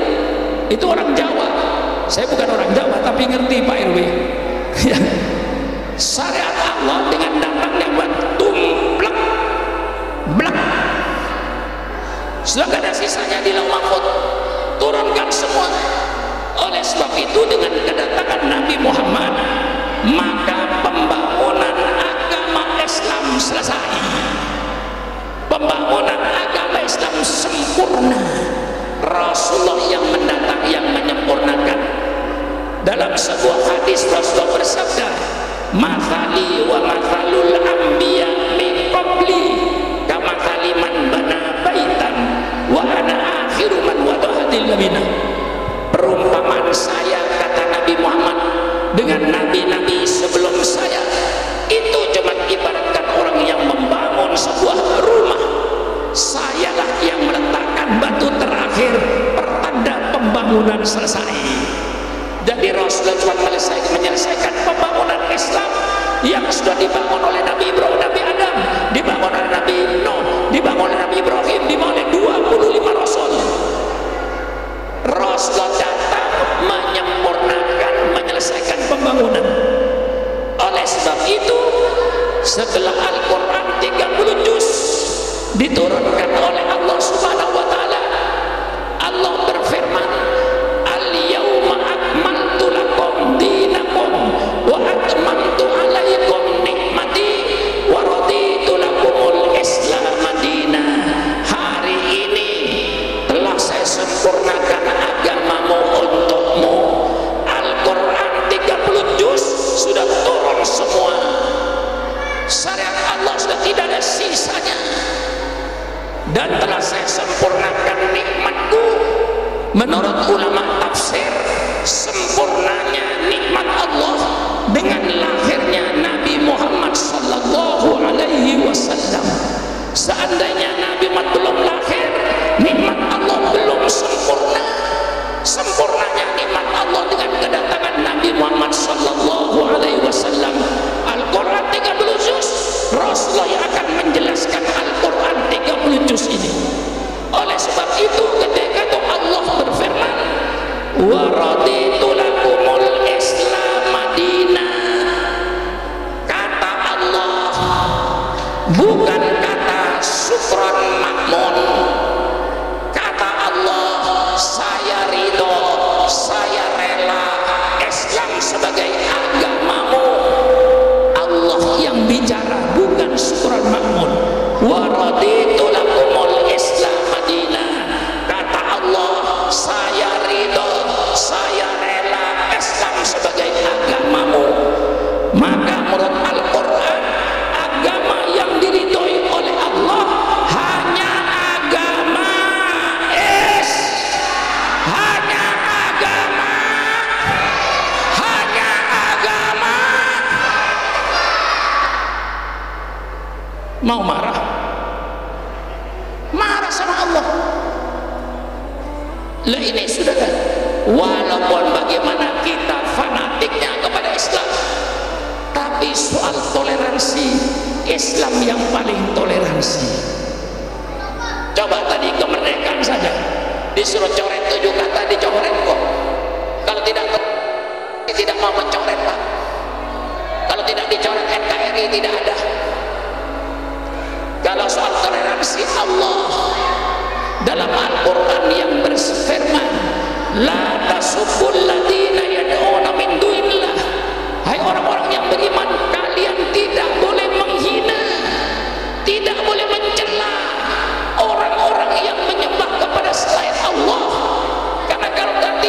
Itu orang Jawa. Saya bukan orang Jawa tapi ngerti Pak RW. Syariat Allah dengan datangnya buat tumplek blak, sudah nggak ada sisanya di Lauh Mahfuz, turunkan semua. Oleh sebab itu dengan kedatangan Nabi Muhammad maka pembangunan agama Islam selesai, pembangunan agama Islam sempurna. Rasulullah yang mendatang yang menyempurnakan. Dalam sebuah hadis Rasulullah bersabda, mathali wa mathalul anbiya min qabli kamathali man bana baitan wa ana akhiru man wada'atil labina. Perumpamaan saya, kata Nabi Muhammad, dengan nabi-nabi sebelum saya itu cuma ibaratkan orang yang membangun sebuah rumah. Sayalah yang meletakkan batu terakhir pertanda pembangunan selesai. Jadi Rasulullah cuma menyelesaikan pembangunan Islam yang sudah dibangun oleh Nabi Ibrahim, Nabi Adam, dibangun oleh Nabi Nuh, dibangun oleh Nabi Ibrahim, dibangun oleh 25 Rasul. Rasulullah datang menyempurnakan, menyelesaikan pembangunan. Oleh sebab itu setelah Al-Quran 30 juz diturunkan oleh Allah Subhanahu wa Ta'ala, Allah berfirman, al-yawma akmaltu lakum dinakum wa atmamtu alaikum nikmati wa raditu lakumul Islam madinah. Hari ini telah saya sempurnakan agamamu untukmu. Al-Quran 30 juz sudah turun semua. Syariat Allah sudah tidak ada sisanya. Dan telah saya sempurnakan nikmatku. Menurut ulama tafsir, sempurnanya nikmat Allah dengan lahirnya Nabi Muhammad sallallahu alaihi wasallam. Seandainya Nabi Muhammad belum lahir, nikmat Allah belum sempurna. Sempurnanya nikmat Allah dengan kedatangan Nabi Muhammad sallallahu alaihi wasallam. Al-Quran 30 juz, Rasulullah yang akan menjelaskan Al-Quran 30 juz ini. Oleh sebab itu ketika itu Allah berfirman, wa raditu lakumul Islam madinah. Kata Allah, bukan kata syukran makmun. Kata Allah, saya ridho, saya rela Islam sebagai agamamu. Allah yang bicara, bukan syukran makmun. Wa raditu lakumul Islam madinah. Kata Allah, saya ridho, saya rela Islam sebagai agamamu. Maka menurut Al-Quran, agama yang diridhoi oleh Allah hanya agama hanya agama. Mau marah sama Allah. Lah ini sudah kan, walaupun bagaimana kita fanatiknya kepada Islam, tapi soal toleransi, Islam yang paling toleransi. Coba tadi kemerdekaan saja disuruh coret 7 kata, dicoret kok. Kalau tidak mau mencoret Pak, kalau tidak dicoret NKRI tidak ada. Kalau soal toleransi, Allah dalam Al-Quran yang berfirman, la tasubbul ladina yad'una min dunillah. Hai orang-orang yang beriman, kalian tidak boleh menghina, tidak boleh mencela orang-orang yang menyembah kepada selain Allah. Karena kalau nanti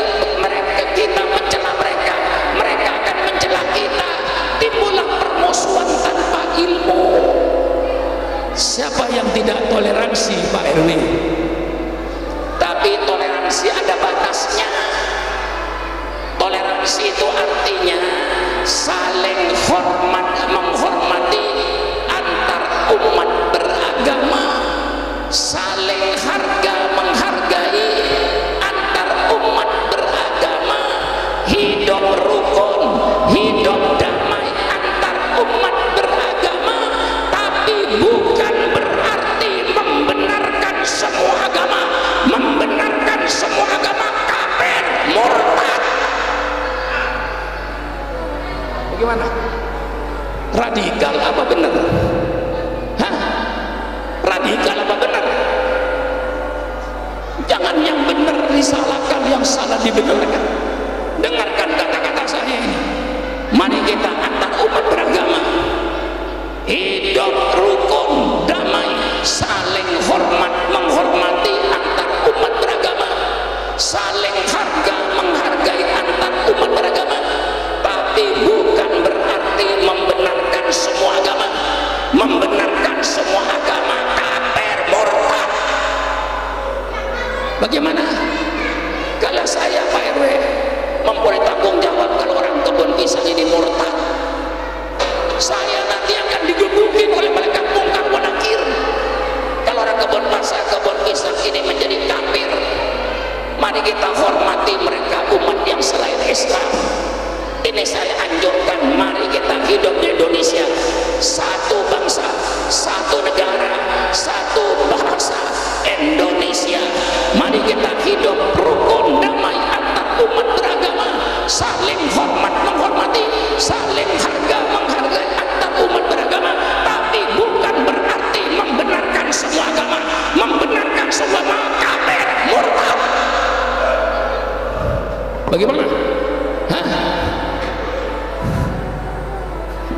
kita mencela mereka, mereka akan mencela kita, timbullah toleransi Pak RW, tapi toleransi ada batasnya. Toleransi itu artinya saling hormat, menghormati antar umat beragama, saling harga menghargai antar umat beragama, hidup rukun, hidup damai antar umat beragama, tapi bukan berarti membenarkan semua agama. Membenarkan semua agama kafir, murtad. Bagaimana? Radikal apa benar? Hah? Radikal apa benar? Jangan yang benar disalahkan, yang salah dibenarkan. Dengarkan kata-kata saya ini. Mari kita antar umat beragama hidup rukun, damai, saling hormat, menghormati antar umat beragama, saling harga, menghargai antar umat beragama, tapi bukan berarti membenarkan semua agama. Membenarkan semua agama kafir, murtad. Bagaimana kalau saya Pak RW mempunyai tanggung jawab kalau orang kebun pisang ini murtad? Saya nanti akan digebukin oleh malaikat mungkar wa nakir. Kalau orang kebun pisang ini menjadi kafir, mari kita hormati mereka, umat yang selain Islam. Ini saya anjurkan, mari kita hidup di Indonesia, satu bangsa, satu negara, satu bahasa Indonesia. Mari kita hidup rukun, damai antar umat beragama, saling hormat menghormati, saling harga menghargai antar umat beragama, tapi bukan berarti membenarkan semua agama, membenarkan semua kafir, murtad. Bagaimana? Hah?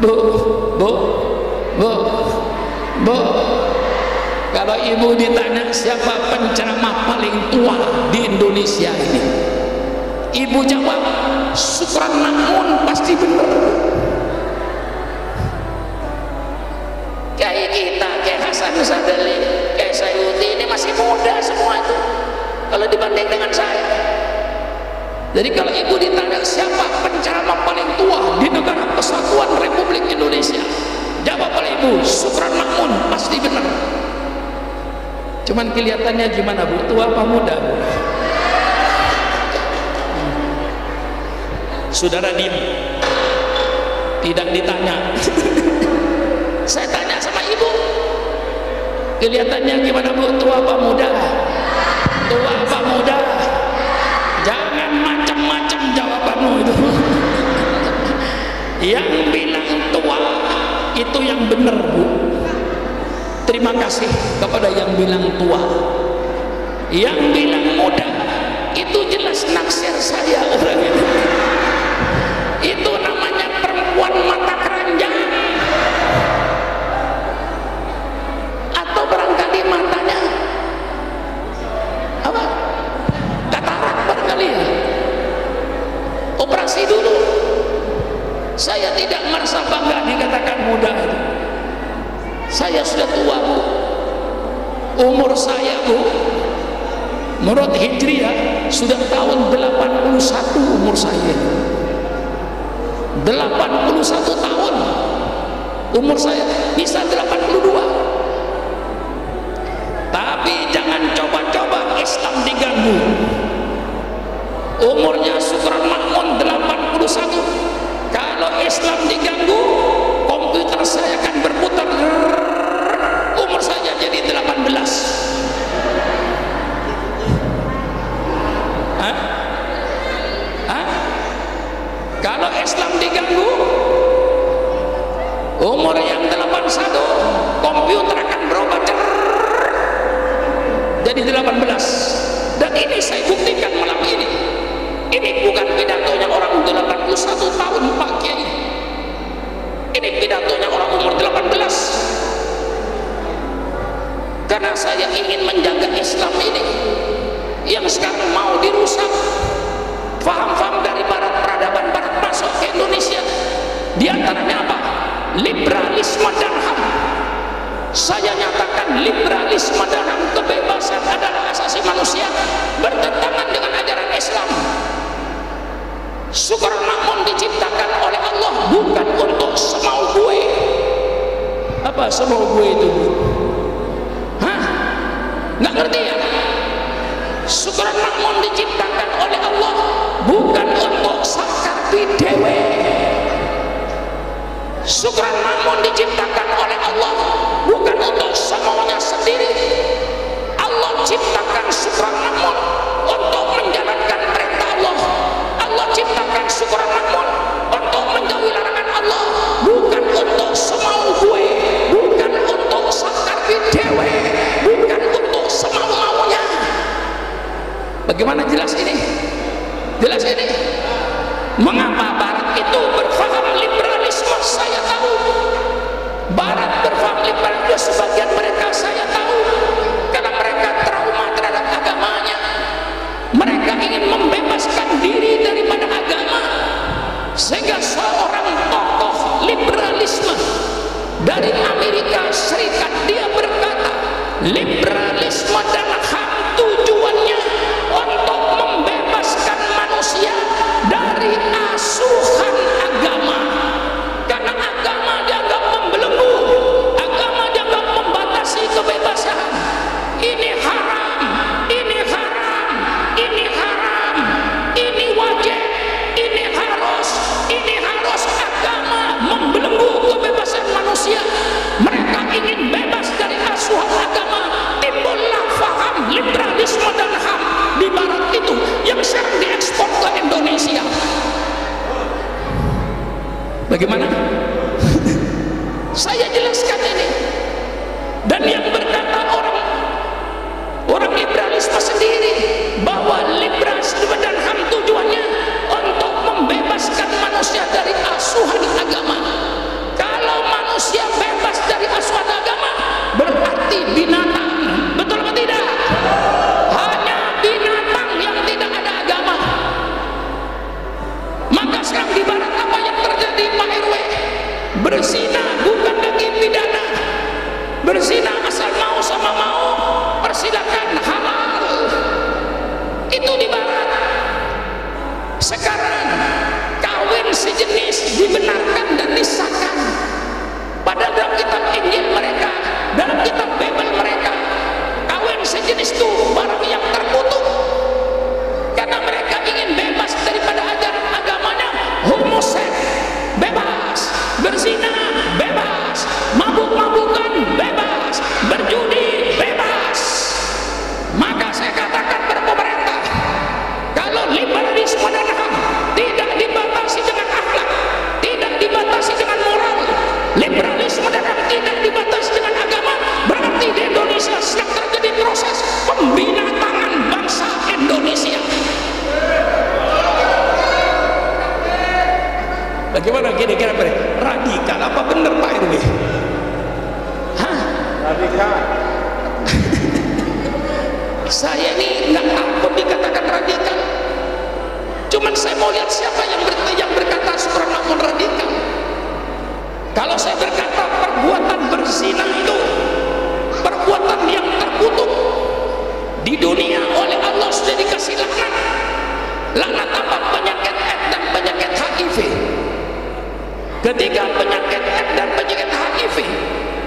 Bu, kalau ibu ditanya siapa penceramah paling tua di Indonesia ini, ibu jawab Supran Makmun, pasti benar. Kayak kita, kayak Hasan Sadali, kayak Sayuti ini masih muda semua itu kalau dibanding dengan saya. Jadi kalau ibu ditanya siapa penceramah paling tua di negara kesatuan Republik Indonesia, jawab oleh ibu Supran Makmun, pasti benar. Cuman kelihatannya gimana Bu, tua apa muda Bu? Saudara diem, tidak ditanya. Saya tanya sama ibu, kelihatannya gimana Bu, tua apa muda? Tua apa muda? Jangan macam-macam jawabanmu itu. Yang bilang tua itu yang benar Bu. Terima kasih kepada yang bilang tua. Yang bilang muda itu jelas naksir saya orang itu. Itu namanya perempuan mata keranjang, atau barangkali matanya apa? Katarak barangkali ya. Operasi dulu. Saya tidak merasa bangga dikatakan muda itu. Saya sudah tua Bu. Umur saya Bu, menurut Hijriah sudah tahun 81 umur saya. 81 tahun umur saya, bisa 82. Tapi jangan coba-coba Islam diganggu. Umurnya Supran Makmun 81. Kalau Islam diganggu, komputer saya akan berputar, umur saja jadi 18. Hah? Hah? Kalau Islam diganggu, umur yang 81, komputer akan berubah jadi 18. Dan ini saya buktikan malam ini. Ini bukan pidatonya orang 81 tahun Pak Kiai. Ini pidatonya orang umur 18. Karena saya ingin menjaga Islam ini yang sekarang mau dirusak. Faham-faham dari barat, peradaban barat masuk ke Indonesia. Di antaranya apa? Liberalisme dan HAM. Saya nyatakan liberalisme dalam kebebasan adalah asasi manusia, bertentangan dengan ajaran Islam. Syukur makmun diciptakan oleh Allah bukan untuk semau gue. Apa semau gue itu? Hah? Nggak ngerti ya? Syukur makmun diciptakan oleh Allah bukan untuk sakar bidewe. Syukur makmun diciptakan oleh Allah bukan untuk semuanya sendiri. Allah ciptakan syukur makmun untuk menjalankan perintah Allah. Allah ciptakan syukur makmun untuk menjauhi larangan Allah, bukan untuk semau gue, bukan untuk sakar bidewe, bukan untuk semau-maunya. Bagaimana jelas ini? Jelas ini? Mengapa Barat itu berfaham liberalisme? Saya tahu. Barat berfaham liberalisme, sebagian mereka saya tahu, karena mereka trauma terhadap agamanya. Mereka ingin membebaskan diri daripada agama, sehingga seorang tokoh liberalisme dari Amerika Serikat, dia berkata liberalisme dan HAM tujuannya untuk membebaskan manusia dari asuhan agama, karena agama dianggap membelenggu, agama dianggap membatasi kebebasan. Ini haram, ini haram, ini haram, ini wajib, ini harus, ini harus. Agama membelenggu kebebasan manusia. Mereka ingin bebas dari asuhan agama. Timbullah faham liberalisme dan HAM di Barat itu yang sekarang diekspor ke Indonesia. Bagaimana? Saya jelaskan ini. Dan yang berkata orang liberalisme sendiri bahwa liberalisme dan HAM tujuannya untuk membebaskan manusia dari asuhan agama. Kalau manusia bebas dari asuhan agama, berarti binatang. Betul atau tidak? Hanya binatang yang tidak ada agama. Maka sekarang di Barat apa yang terjadi, Pak RW? Berzina bukan lagi pidana. Berzina asal mau sama mau, persilakan, halal. Itu di Barat. Sekarang kawin sejenis dibenarkan dan disahkan. Padahal dalam kitab Injil mereka, dalam kitab Bible mereka, kawin sejenis itu barang yang terkutuk. Karena mereka ingin bebas daripada ajaran agamanya. Homoseks bebas, berzina bebas, mabuk-mabukan bebas, berjudi bebas. Maka saya katakan kepada pemerintah, kalau liberalisme dan HAM tidak dibatasi dengan akhlak, tidak dibatasi dengan moral, liberalisme dan HAM tidak dibatasi dengan agama, berarti di Indonesia sedang terjadi proses pembinatangan bangsa Indonesia. Bagaimana kira-kira radikal apa benar Pak RW? Hah? Radikal. Saya ini nggak takut dikatakan radikal. Cuman saya mau lihat siapa yang berkata syukur makmun radikal. Kalau saya berkata perbuatan berzina itu perbuatan yang terkutuk di dunia oleh Allah, sudah dikasih laknat. Laknat apa? Penyakit AIDS dan penyakit HIV. Ketika penyakit AIDS dan penyakit HIV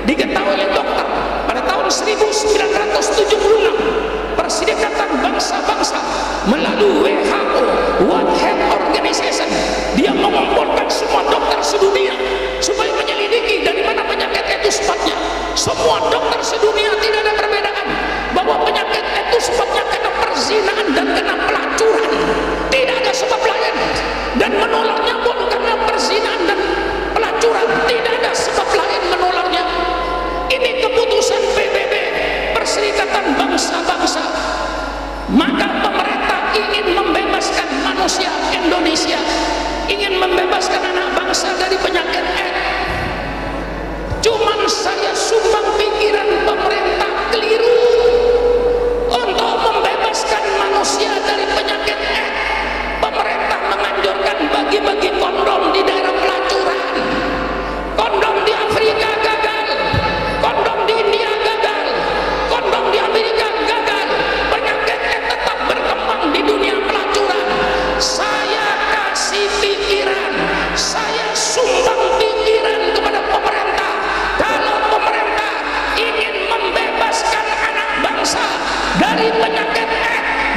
diketahui oleh dokter pada tahun 1976, Perserikatan Bangsa-Bangsa melalui WHO, World Health Organization, dia mengumpulkan semua dokter sedunia supaya menyelidiki dari mana penyakit itu sebabnya. Semua dokter sedunia tidak ada perbedaan bahwa penyakit itu sebabnya karena perzinaan dan karena pelacuran. Tidak ada sebab lain, dan menularnya pun karena perzinaan dan pelacuran. Tidak ada sebab lain menularnya. Ini keputusan PBB, Perserikatan Bangsa-Bangsa. Maka pemerintah ingin membebaskan manusia Indonesia, ingin membebaskan anak bangsa dari penyakit AIDS. Cuman saya sumbang pikiran pemerintah keliru untuk membebaskan manusia dari penyakit AIDS. Pemerintah menganjurkan bagi-bagi kondom di daerah pelacuran. Kondom di Afrika gagal, kondom di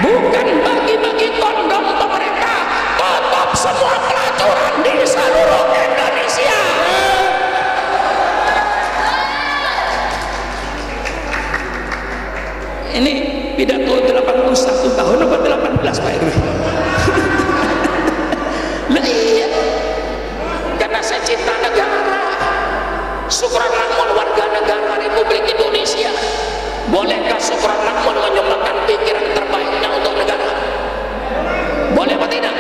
bukan bagi-bagi kondom pemerintah, tutup semua pelacuran di seluruh Indonesia. Ini pidato 81 tahun apa 18 Pak RW? Lah iya, karena saya cinta negara. Syukran Makmun warga negara Republik Indonesia. Bolehkah Syukran Makmun menyumbangkan pikiran terbaiknya untuk negara? Boleh apa tidak?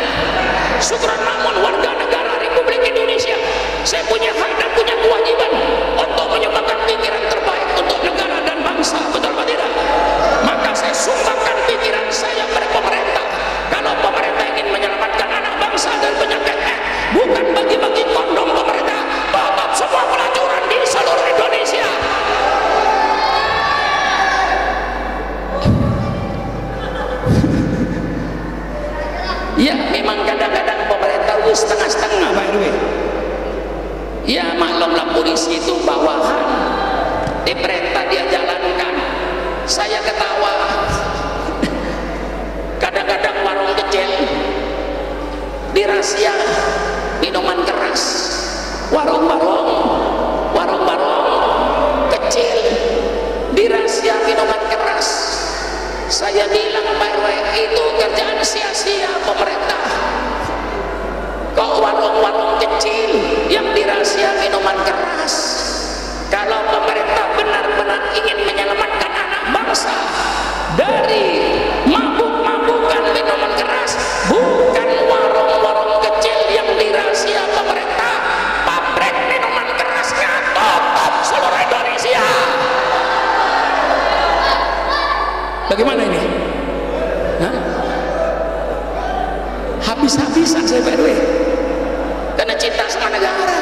Syukran Makmun warga negara Republik Indonesia. Saya punya hak dan punya kewajiban untuk menyumbangkan pikiran terbaik untuk negara dan bangsa. Betul apa tidak? Maka saya sumbangkan pikiran saya pada pemerintah. Kalau pemerintah ingin menyelamatkan anak bangsa dari penyakit bukan bagi-bagi kondom pemerintah, tutup semua pelacuran di seluruh Indonesia. Ya memang kadang-kadang pemerintah itu setengah-setengah Pak RW. Ya maklumlah polisi itu bawahan, diperintah dia jalankan. Saya ketawa. Kadang-kadang warung kecil dirahasia minuman keras, warung-warung kecil dirahasia minuman keras. Saya bilang Pak RW, itu kerjaan sia-sia pemerintah. Kok warung-warung kecil yang dirahasia minuman keras? Kalau pemerintah benar-benar ingin menyelamatkan anak bangsa dari mabuk-mabukan minuman keras, bukan warung-warung kecil yang dirahasia pemerintah, pabrik minuman kerasnya tutup seluruh Indonesia. Bagaimana ini? Hah? Habis-habisan saya Pak RW karena cinta sama negara.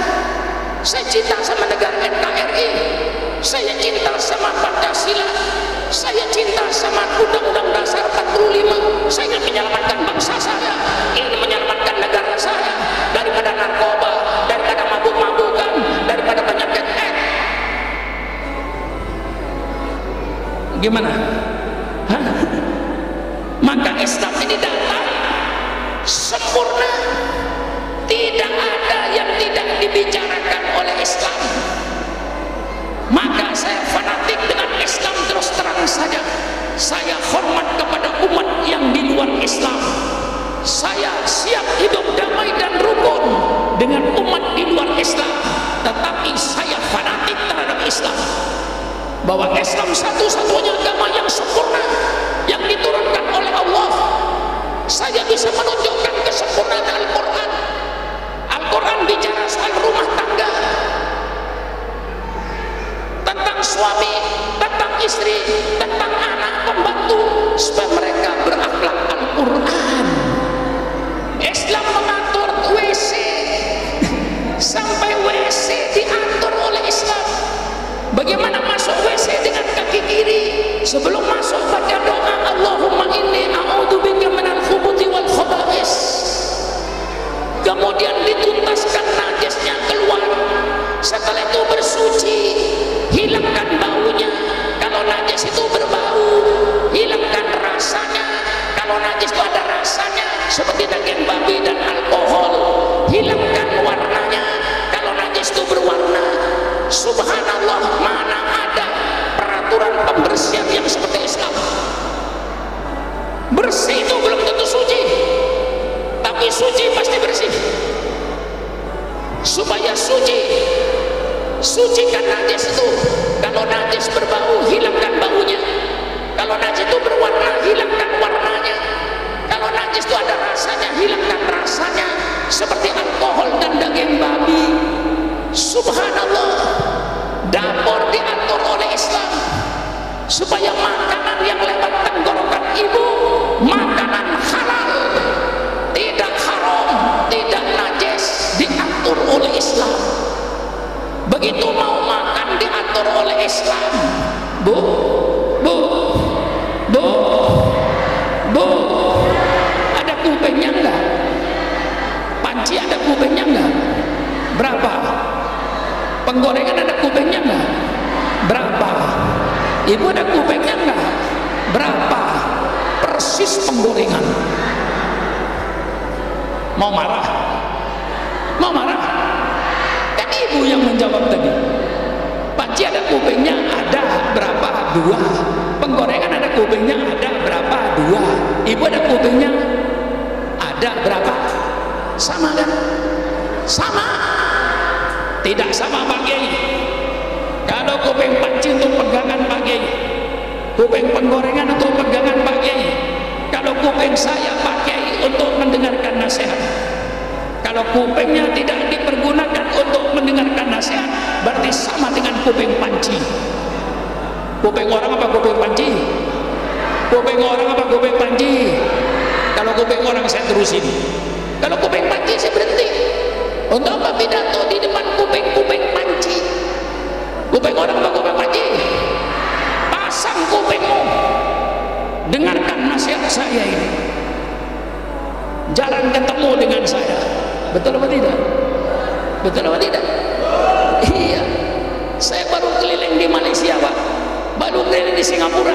Saya cinta sama negara NKRI, saya cinta sama Pancasila, saya cinta sama Undang-Undang Dasar 45. Saya ingin menyelamatkan bangsa saya, ingin menyelamatkan negara saya daripada narkoba, daripada mabuk-mabukan, daripada penyakit Gimana? Hah? Maka Islam ini datang sempurna, tidak ada yang tidak dibicarakan oleh Islam. Maka saya fanatik dengan Islam, terus terang saja saya hormat kepada umat yang di luar Islam. Saya siap hidup damai dan rukun dengan umat di luar Islam, tetapi saya fanatik terhadap Islam, bahwa Islam satu-satunya agama yang sempurna yang diturunkan oleh Allah. Saya bisa menunjukkan kesempurnaan Al-Quran. Al-Quran bicara soal rumah tangga, tentang suami, tentang istri, tentang anak pembantu, supaya mereka berakhlak Al-Quran. Islam mengatur WC, sampai WC diatur oleh Islam. Bagaimana masuk WC dengan kaki kiri? Sebelum masuk baca doa, Allahumma inni a'udzubika minal khubuthi wal khaba'is. Kemudian dituntaskan najisnya keluar. Setelah itu bersuci, hilangkan baunya. Kalau najis itu berbau, hilangkan rasanya. Kalau najis itu ada rasanya, seperti daging babi dan alkohol, hilangkan warnanya. Kalau najis itu berwarna. Subhanallah, mana ada peraturan pembersihan yang seperti Islam. Bersih itu belum tentu suci, tapi suci pasti bersih. Supaya suci, sucikan najis itu. Kalau najis berbau, hilangkan baunya. Kalau najis itu berwarna, hilangkan warnanya. Kalau najis itu ada rasanya, hilangkan rasanya, seperti alkohol dan daging babi. Subhanallah, dapur diatur oleh Islam supaya makanan yang lewat tenggorokan ibu makanan halal, tidak haram, tidak najis, diatur oleh Islam. Begitu mau makan diatur oleh Islam. Bu, ada kupingnya enggak? Panci ada kupingnya enggak? Berapa? Penggorengan ada kupingnya enggak? Berapa? Ibu ada kupingnya enggak? Berapa? persis penggorengan. Mau marah? Mau marah? Kan ibu yang menjawab tadi. Panci ada kupingnya, ada berapa? 2. Penggorengan ada kupingnya, ada berapa? 2. Ibu ada kupingnya, ada berapa? Sama kan? Sama? Tidak sama Pak Kiai. Kalau kuping panci untuk pegangan Pak Kiai, kuping penggorengan untuk pegangan Pak Kiai. Kalau kuping saya Pak Kiai untuk mendengarkan nasihat. Kalau kupingnya tidak dipergunakan untuk mendengarkan nasihat, berarti sama dengan kuping panci. Kuping orang apa kuping panci? Kuping orang apa kuping panci? Kalau kuping orang saya terusin. Kalau kuping panci saya berhenti. Untuk apa pidato di depan kuping-kuping panci? Kuping orang apa kuping panci? Pasang kupingmu, dengarkan nasihat saya ini. Jarang ketemu dengan saya. Betul apa tidak? Betul apa tidak? Iya. Saya baru keliling di Malaysia Pak, baru keliling di Singapura.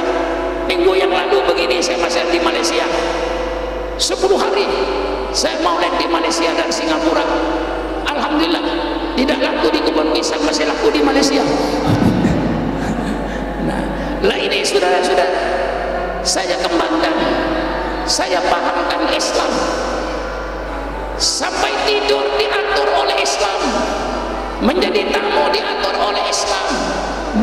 Minggu yang lalu begini saya masih di Malaysia. 10 hari saya maulid di Malaysia dan Singapura. Alhamdulillah tidak laku di kebun pisang, masih laku di Malaysia. Nah, lah ini saudara-saudara, saya kembangkan, saya pahamkan Islam. Sampai tidur diatur oleh Islam, menjadi tamu diatur oleh Islam,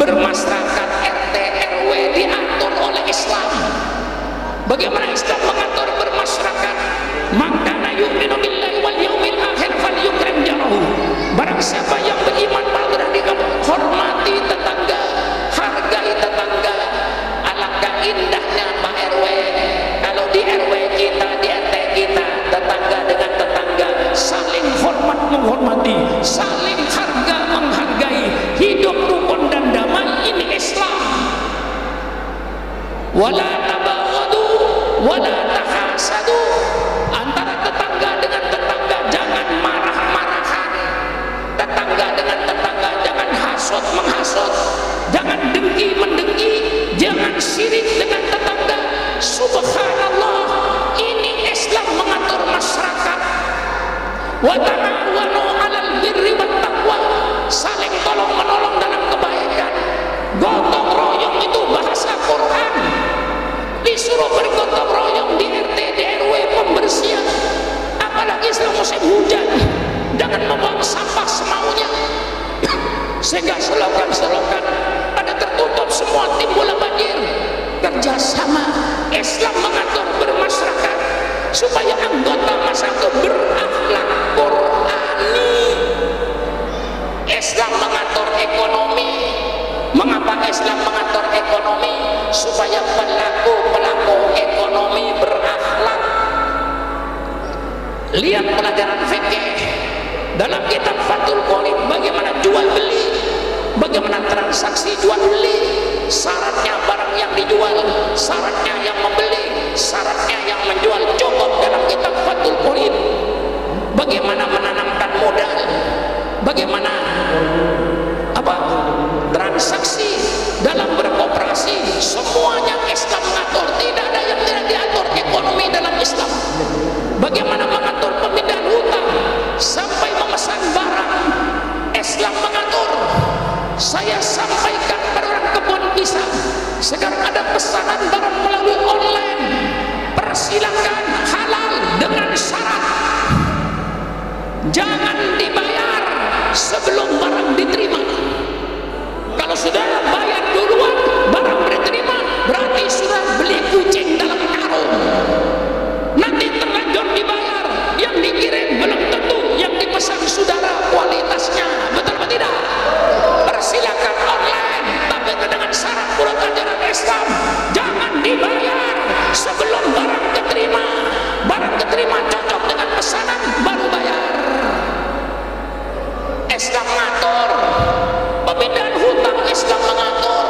bermasyarakat RT RW diatur oleh Islam. Bagaimana Islam mengatur bermasyarakat? Maka la yu'minu billahi wal yaumil akhir falyukrim jarahu. Barang siapa yang beriman pada hari kiamat, hormati tetangga, hargai tetangga. Alangkah indahnya Pak RW kalau di RW kita, di RT kita, tetangga dengan tetangga saling hormat menghormati, saling harga menghargai, hidup rukun dan damai. Ini Islam. Wala tabaghadu wala tahasadu. Antara tetangga dengan tetangga jangan marah-marahan. Tetangga dengan tetangga jangan hasut menghasut, jangan dengki mendengki, jangan sirik dengan tetangga. Subhanallah, ini Islam mengatur masyarakat. Wa ta'awanu 'alal birri wat taqwa, saling tolong menolong dalam kebaikan. Gotong royong itu bahasa Quran. Disuruh bergotong royong di RT di RW pembersihan, apalagi setelah musim hujan. Jangan membuang sampah semaunya, sehingga selokan-selokan pada tertutup semua, timbul banjir. Kerjasama Islam mengatur bermasyarakat supaya anggota masyarakat berakhlak Qurani. Islam mengatur ekonomi. Mengapa Islam mengatur ekonomi? Supaya pelaku ekonomi berakhlak. Lihat pelajaran fikih dalam kitab Fathul Qorib, bagaimana jual beli, bagaimana transaksi jual beli, syaratnya barang yang dijual, syaratnya yang membeli, syaratnya yang menjual. Cukup dalam kitab Fathul Qorib. Bagaimana menanamkan modal, bagaimana transaksi dalam berkooperasi, semuanya Islam mengatur. Tidak ada yang tidak diatur ekonomi dalam Islam. Bagaimana mengatur pemindahan hutang sampai memesan barang, Islam mengatur. Saya sampaikan pada orang kebun pisang, sekarang ada pesanan barang melalui online, persilakan, halal dengan syarat jangan dibayar sebelum barang diterima. Kalau saudara bayar duluan, barang diterima, berarti sudah beli kucing dalam karung. Nanti terlanjur dibayar, yang dikirim belum tentu yang dipesan saudara kualitasnya. Betul atau tidak? Persilakan online, tapi dengan syarat menurut ajaran Islam, jangan dibayar sebelum barang diterima. Barang diterima cocok dengan pesanan, baru bayar. Islam mengatur pemindahan hutang, Islam mengatur.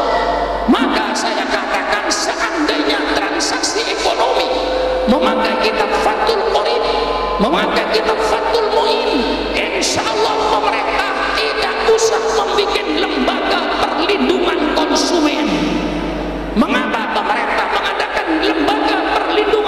Maka saya katakan, seandainya transaksi ekonomi memakai kitab Fathul Qorib, memakai kitab Fathul Mu'in, insya Allah pemerintah tidak usah membuat lembaga perlindungan konsumen. Mengapa pemerintah mengadakan lembaga perlindungan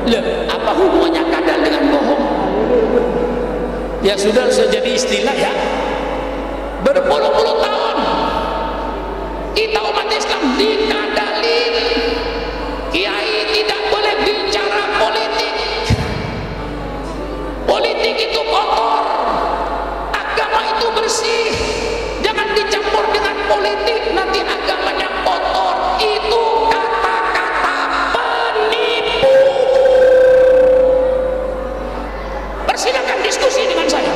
Loh, apa hubungannya kadal dengan bohong? Ya sudah jadi istilah ya. Berpuluh-puluh tahun kita umat Islam dikadalin, kiai tidak boleh bicara politik, politik itu kotor, agama itu bersih, jangan dicampur dengan politik, nanti agamanya kotor. Itu kata-kata penipu. Persilakan diskusi dengan saya.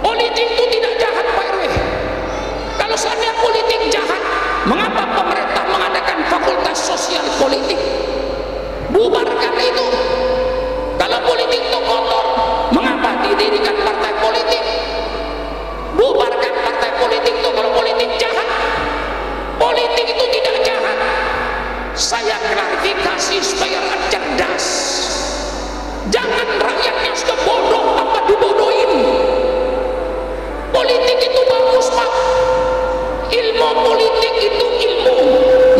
Politik itu tidak jahat Pak RW. Kalau seandainya politik jahat, mengapa pemerintah mengadakan fakultas sosial politik? Bubarkan itu. Kalau politik itu kotor, mengapa didirikan partai politik? Bubarkan partai politik itu kalau politik jahat. Politik itu tidak jahat. Saya klarifikasi supaya rakyat cerdas. Jangan rakyatnya sudah bodoh apa dibodohin. Politik itu bagus Pak. Ilmu politik itu ilmu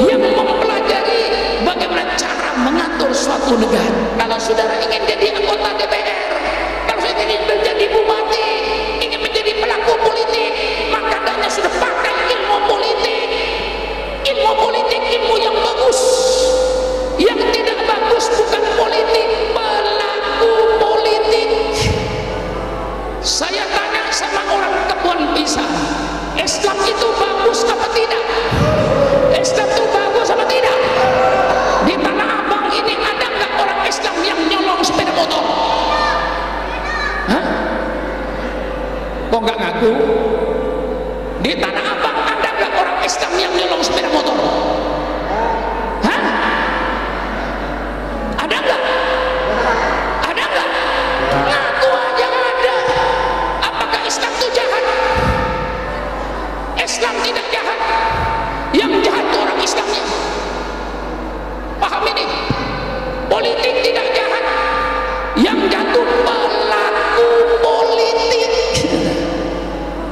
yang mempelajari bagaimana cara mengatur suatu negara. Kalau saudara ingin jadi anggota DPR, kalau saya ingin menjadi bupati, ingin menjadi pelaku politik, maka hendaknya sudah pakai ilmu politik. Ilmu politik ilmu yang bagus. Yang tidak bagus bukan politik, pelaku politik. Saya tanya sama orang kebun pisang, Islam itu bagus apa tidak? Islam itu bagus apa tidak? Di Tanah Abang ini ada nggak orang Islam yang nyolong sepeda motor? Hah? Kok nggak ngaku? Di Tanah Abang ada nggak orang Islam yang nyolong sepeda motor? Hah? Ada nggak? Ada nggak? Ngaku aja ada. Apakah Islam itu jahat? Islam tidak jahat. Yang jahat itu orang Islamnya. Paham ini? Politik tidak jahat. Yang jatuh pelaku politik.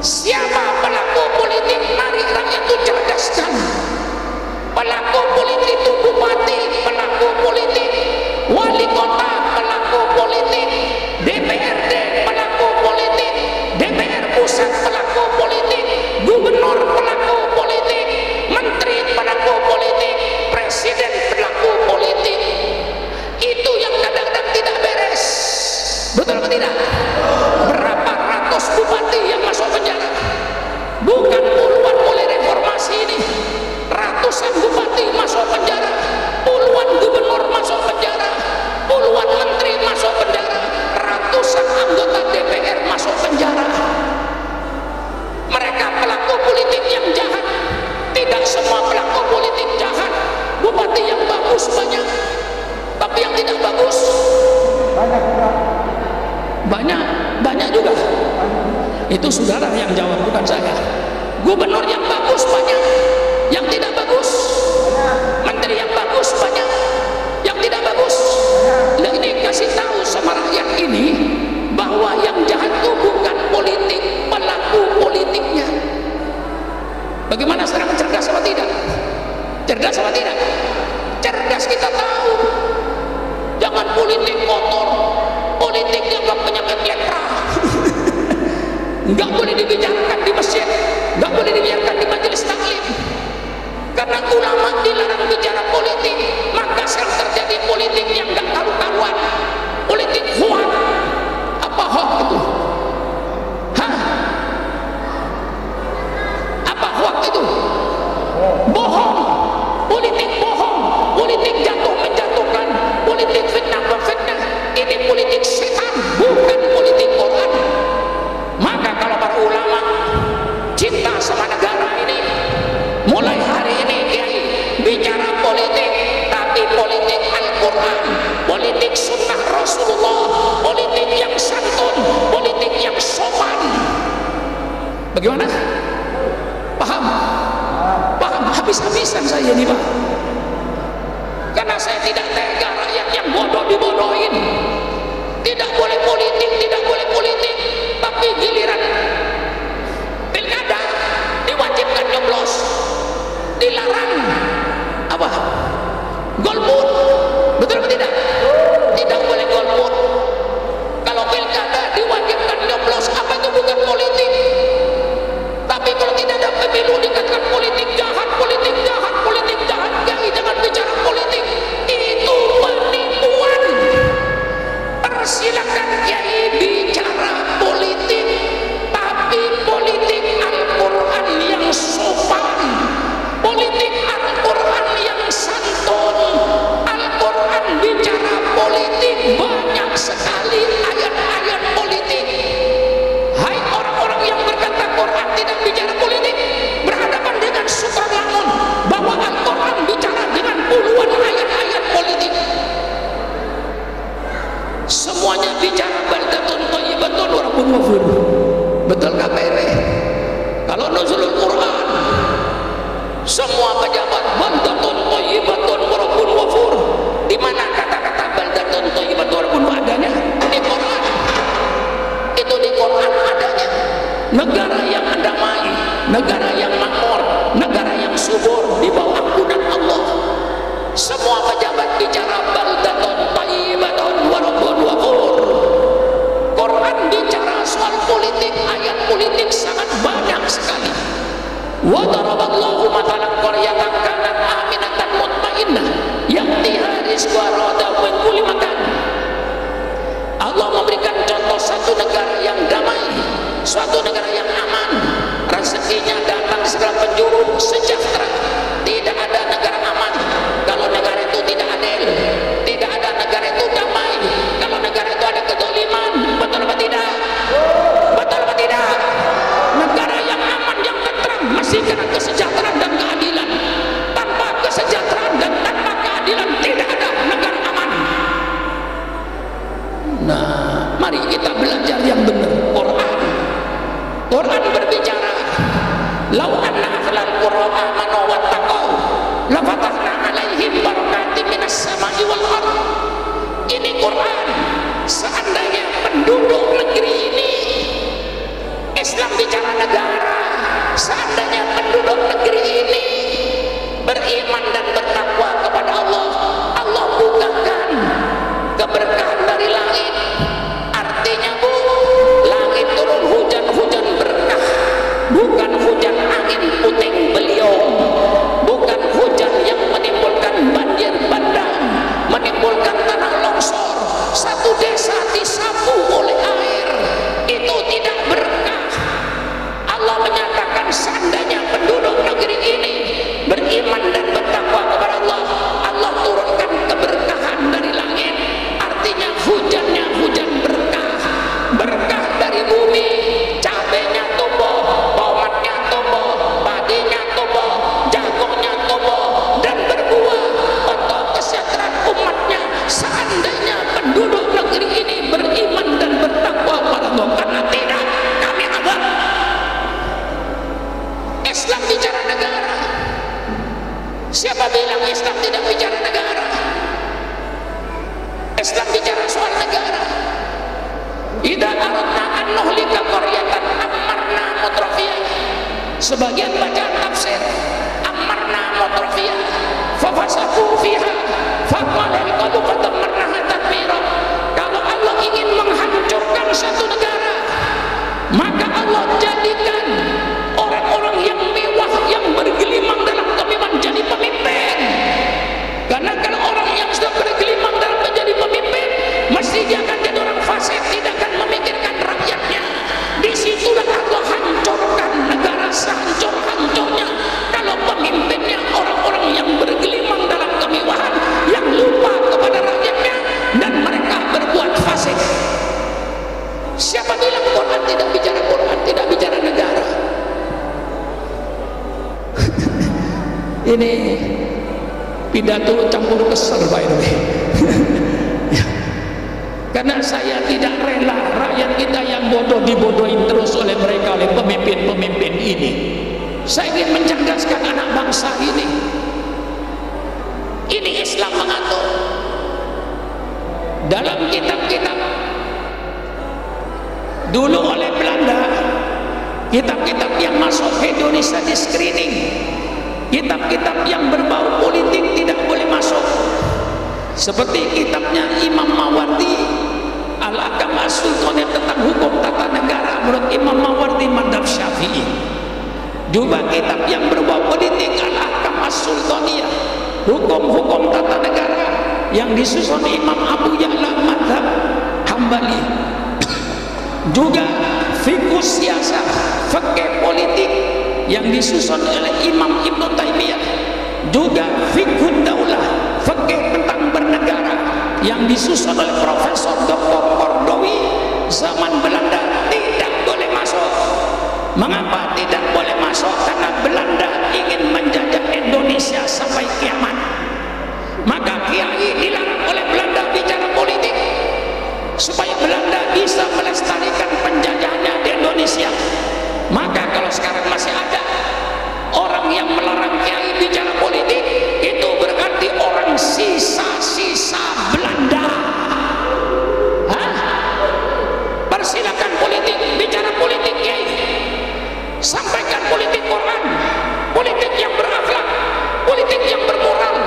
Siapa pelaku politik? Mari rakyat itu cerdaskan. Pelaku politik itu bupati, pelaku politik, wali kota, pelaku politik, DPRD, pelaku politik, DPR pusat, pelaku politik, gubernur, pelaku politik, menteri, pelaku politik, presiden, pelaku politik. Itu yang kadang-kadang tidak beres. Betul atau tidak? Berapa ratus bupati yang masuk penjara? Bukan puluhan mulai reformasi ini. Ratusan bupati masuk penjara, puluhan gubernur masuk penjara, puluhan menteri masuk penjara, ratusan anggota DPR masuk penjara. Mereka pelaku politik yang jahat. Tidak semua pelaku politik jahat. Bupati yang bagus banyak, tapi yang tidak bagus banyak juga. Itu saudara yang jawab, bukan saya. Gubernur yang bagus banyak, yang tidak bagus. Menteri yang bagus banyak, yang tidak bagus. Nah, ini kasih tahu sama rakyat ini bahwa yang jahat itu bukan politik, pelaku politiknya. Bagaimana sekarang, cerdas apa tidak? Cerdas apa tidak? Cerdas, kita tahu. Jangan politik kotor. Politik dianggap penyakit lepra. Nggak boleh dibicarakan di masjid, nggak boleh dibiarkan di majelis taklim. Karena ulama dilarang bicara politik, maka sekarang terjadi politik yang nggak karu-karuan. Politik hoak. Apa hoak itu? Hah? Apa hoak itu? Bohong. Politik bohong. Politik jatuh menjatuhkan. Politik fitnah memfitnah. Ini politik setan, bukan politik Quran. Maka kalau para ulama cinta sama negara ini, mulai hari ini kiai bicara politik, tapi politik Al-Quran, politik sunnah Rasulullah, politik yang santun, politik yang sopan. Bagaimana? Paham? Paham? Habis-habisan saya ini Pak. Karena saya tidak tega rakyat yang bodoh dibodohin. Tidak boleh politik, tidak boleh politik, tapi giliran pilkada diwajibkan nyoblos, dilarang apa? Golput. Betul atau tidak? sekali ayat-ayat politik. Hai orang-orang yang berkata Quran tidak bicara politik, berhadapan dengan Sukarelawan bahwa Al-Quran bicara dengan puluhan ayat-ayat politik. Semuanya bicara baldatun thayyibatun wa rabbun ghafur. Betul kah Pak RW? Kalau nuzulul Quran, semua pejabat baldatun thayyibatun wa rabbun ghafur. Di mana kata-kata baldatun thayyibatun wa rabbun adanya? Di Quran. Itu di Quran adanya. Negara yang damai, negara yang makmur, negara yang subur di bawah ampunan Allah. Semua pejabat bicara baldatun thayyibatun wa rabbun ghafur. Quran bicara soal politik, ayat politik sangat banyak sekali. Wa daraballahu mathalan qaryatan kanat aminatan mutmainnah ya'tiha rizquha ragadan min kulli makan. Allah memberikan contoh satu negara yang damai, suatu negara yang aman, rezekinya datang segala penjuru, sejahtera. Tidak ada negara aman kalau negara itu tidak adil. Tidak ada negara itu damai kalau negara itu ada kezaliman. Betul apa tidak? Betul apa tidak? Negara yang aman, yang tentram masih karena kesejahteraan dan keadilan. Tanpa kesejahteraan dan tanpa keadilan tidak ada negara aman. Nah, mari kita belajar yang benar. Quran berbicara, "Lau anna ahlal qura amanu wattaqau la fatahna 'alaihim barakatim minas sama'i wal ardh." Ini Quran. Seandainya penduduk negeri ini, Islam bicara negara, seandainya penduduk negeri ini beriman dan bertakwa kepada Allah, Allah bukakan keberkahan dari langit. Artinya Bu, langit turun hujan-hujan berkah, bukan hujan angin puting beliung, bukan hujan yang menimbulkan banjir bandang, menimbulkan tanah longsor. Satu desa disapu oleh air, itu tidak berkah. Allah menyatakan seandainya penduduk negeri ini beriman dan bertakwa kepada Allah, Allah turunkan keberkahan dari langit. Artinya hujannya hujan berkah, berkah dari bumi, cabenya tumbuh, tomatnya tumbuh, padinya tumbuh, jagungnya tumbuh dan berbuah untuk kesejahteraan umatnya. Seandainya penduduk negeri ini beriman dan bertakwa kepada Allah, karena tidak, kami azab. Islam bicara negara. Siapa bilang Islam tidak bicara negara? Islam bicara soal negara. Idza aradna an nuhlika qaryatan amarna mutrafiyah. Sebagian bacaan tafsir amarna mutrafiyah fa fasaku fiha fa qala qad qadamna tadbira. Kalau Allah ingin menghancurkan satu negara, maka Allah jadikan orang-orang yang mewah, yang bergelimang dalam kemewahan jadi pemimpin. Karena kalau orang yang sudah bergelimang dalam menjadi pemimpin, mesti dia akan jadi orang fasik, tidak akan memikirkan rakyatnya. Disitulah Allah hancurkan negara sehancur-hancurnya. Kalau pemimpinnya orang-orang yang bergelimang dalam kemewahan, yang lupa kepada rakyatnya, dan mereka berbuat fasik. Siapa bilang Quran tidak bicara Quran, tidak bicara negara? Ini pidato campur kesel Pak RW. Karena saya tidak rela rakyat kita yang bodoh dibodohin terus oleh mereka, oleh pemimpin-pemimpin ini. Saya ingin mencerdaskan anak bangsa ini. Ini Islam mengatur. Dalam kitab-kitab dulu oleh Belanda, kitab-kitab yang masuk ke Indonesia di screening. Kitab-kitab yang berbau politik tidak boleh masuk. Seperti kitabnya Imam Mawardi, Al-Ahkam As-Sultaniyah tentang hukum tata negara menurut Imam Mawardi madhab Syafi'i. Juga kitab yang berbau politik, Al-Ahkam As-Sultaniyah, hukum-hukum tata negara yang disusun Imam Abu Ya'la madhab Hambali. Juga fiqhus siyasah, fikih politik yang disusun oleh Imam Ibnu Taimiyah. Juga fiqhud daulah, fikih tentang bernegara yang disusun oleh Profesor Dr. zaman Belanda tidak boleh masuk. Mengapa tidak boleh masuk? Karena Belanda ingin menjajah Indonesia sampai kiamat. Maka kiai dilarang oleh Belanda bicara politik supaya Belanda bisa melestarikan penjajahannya di Indonesia. Maka kalau sekarang masih ada orang yang melarang kiai bicara politik, itu berarti orang sisa-sisa Belanda. Persilakan politik, bicara politik kiai, sampaikan politik Quran, politik yang berakhlak, politik yang bermoral.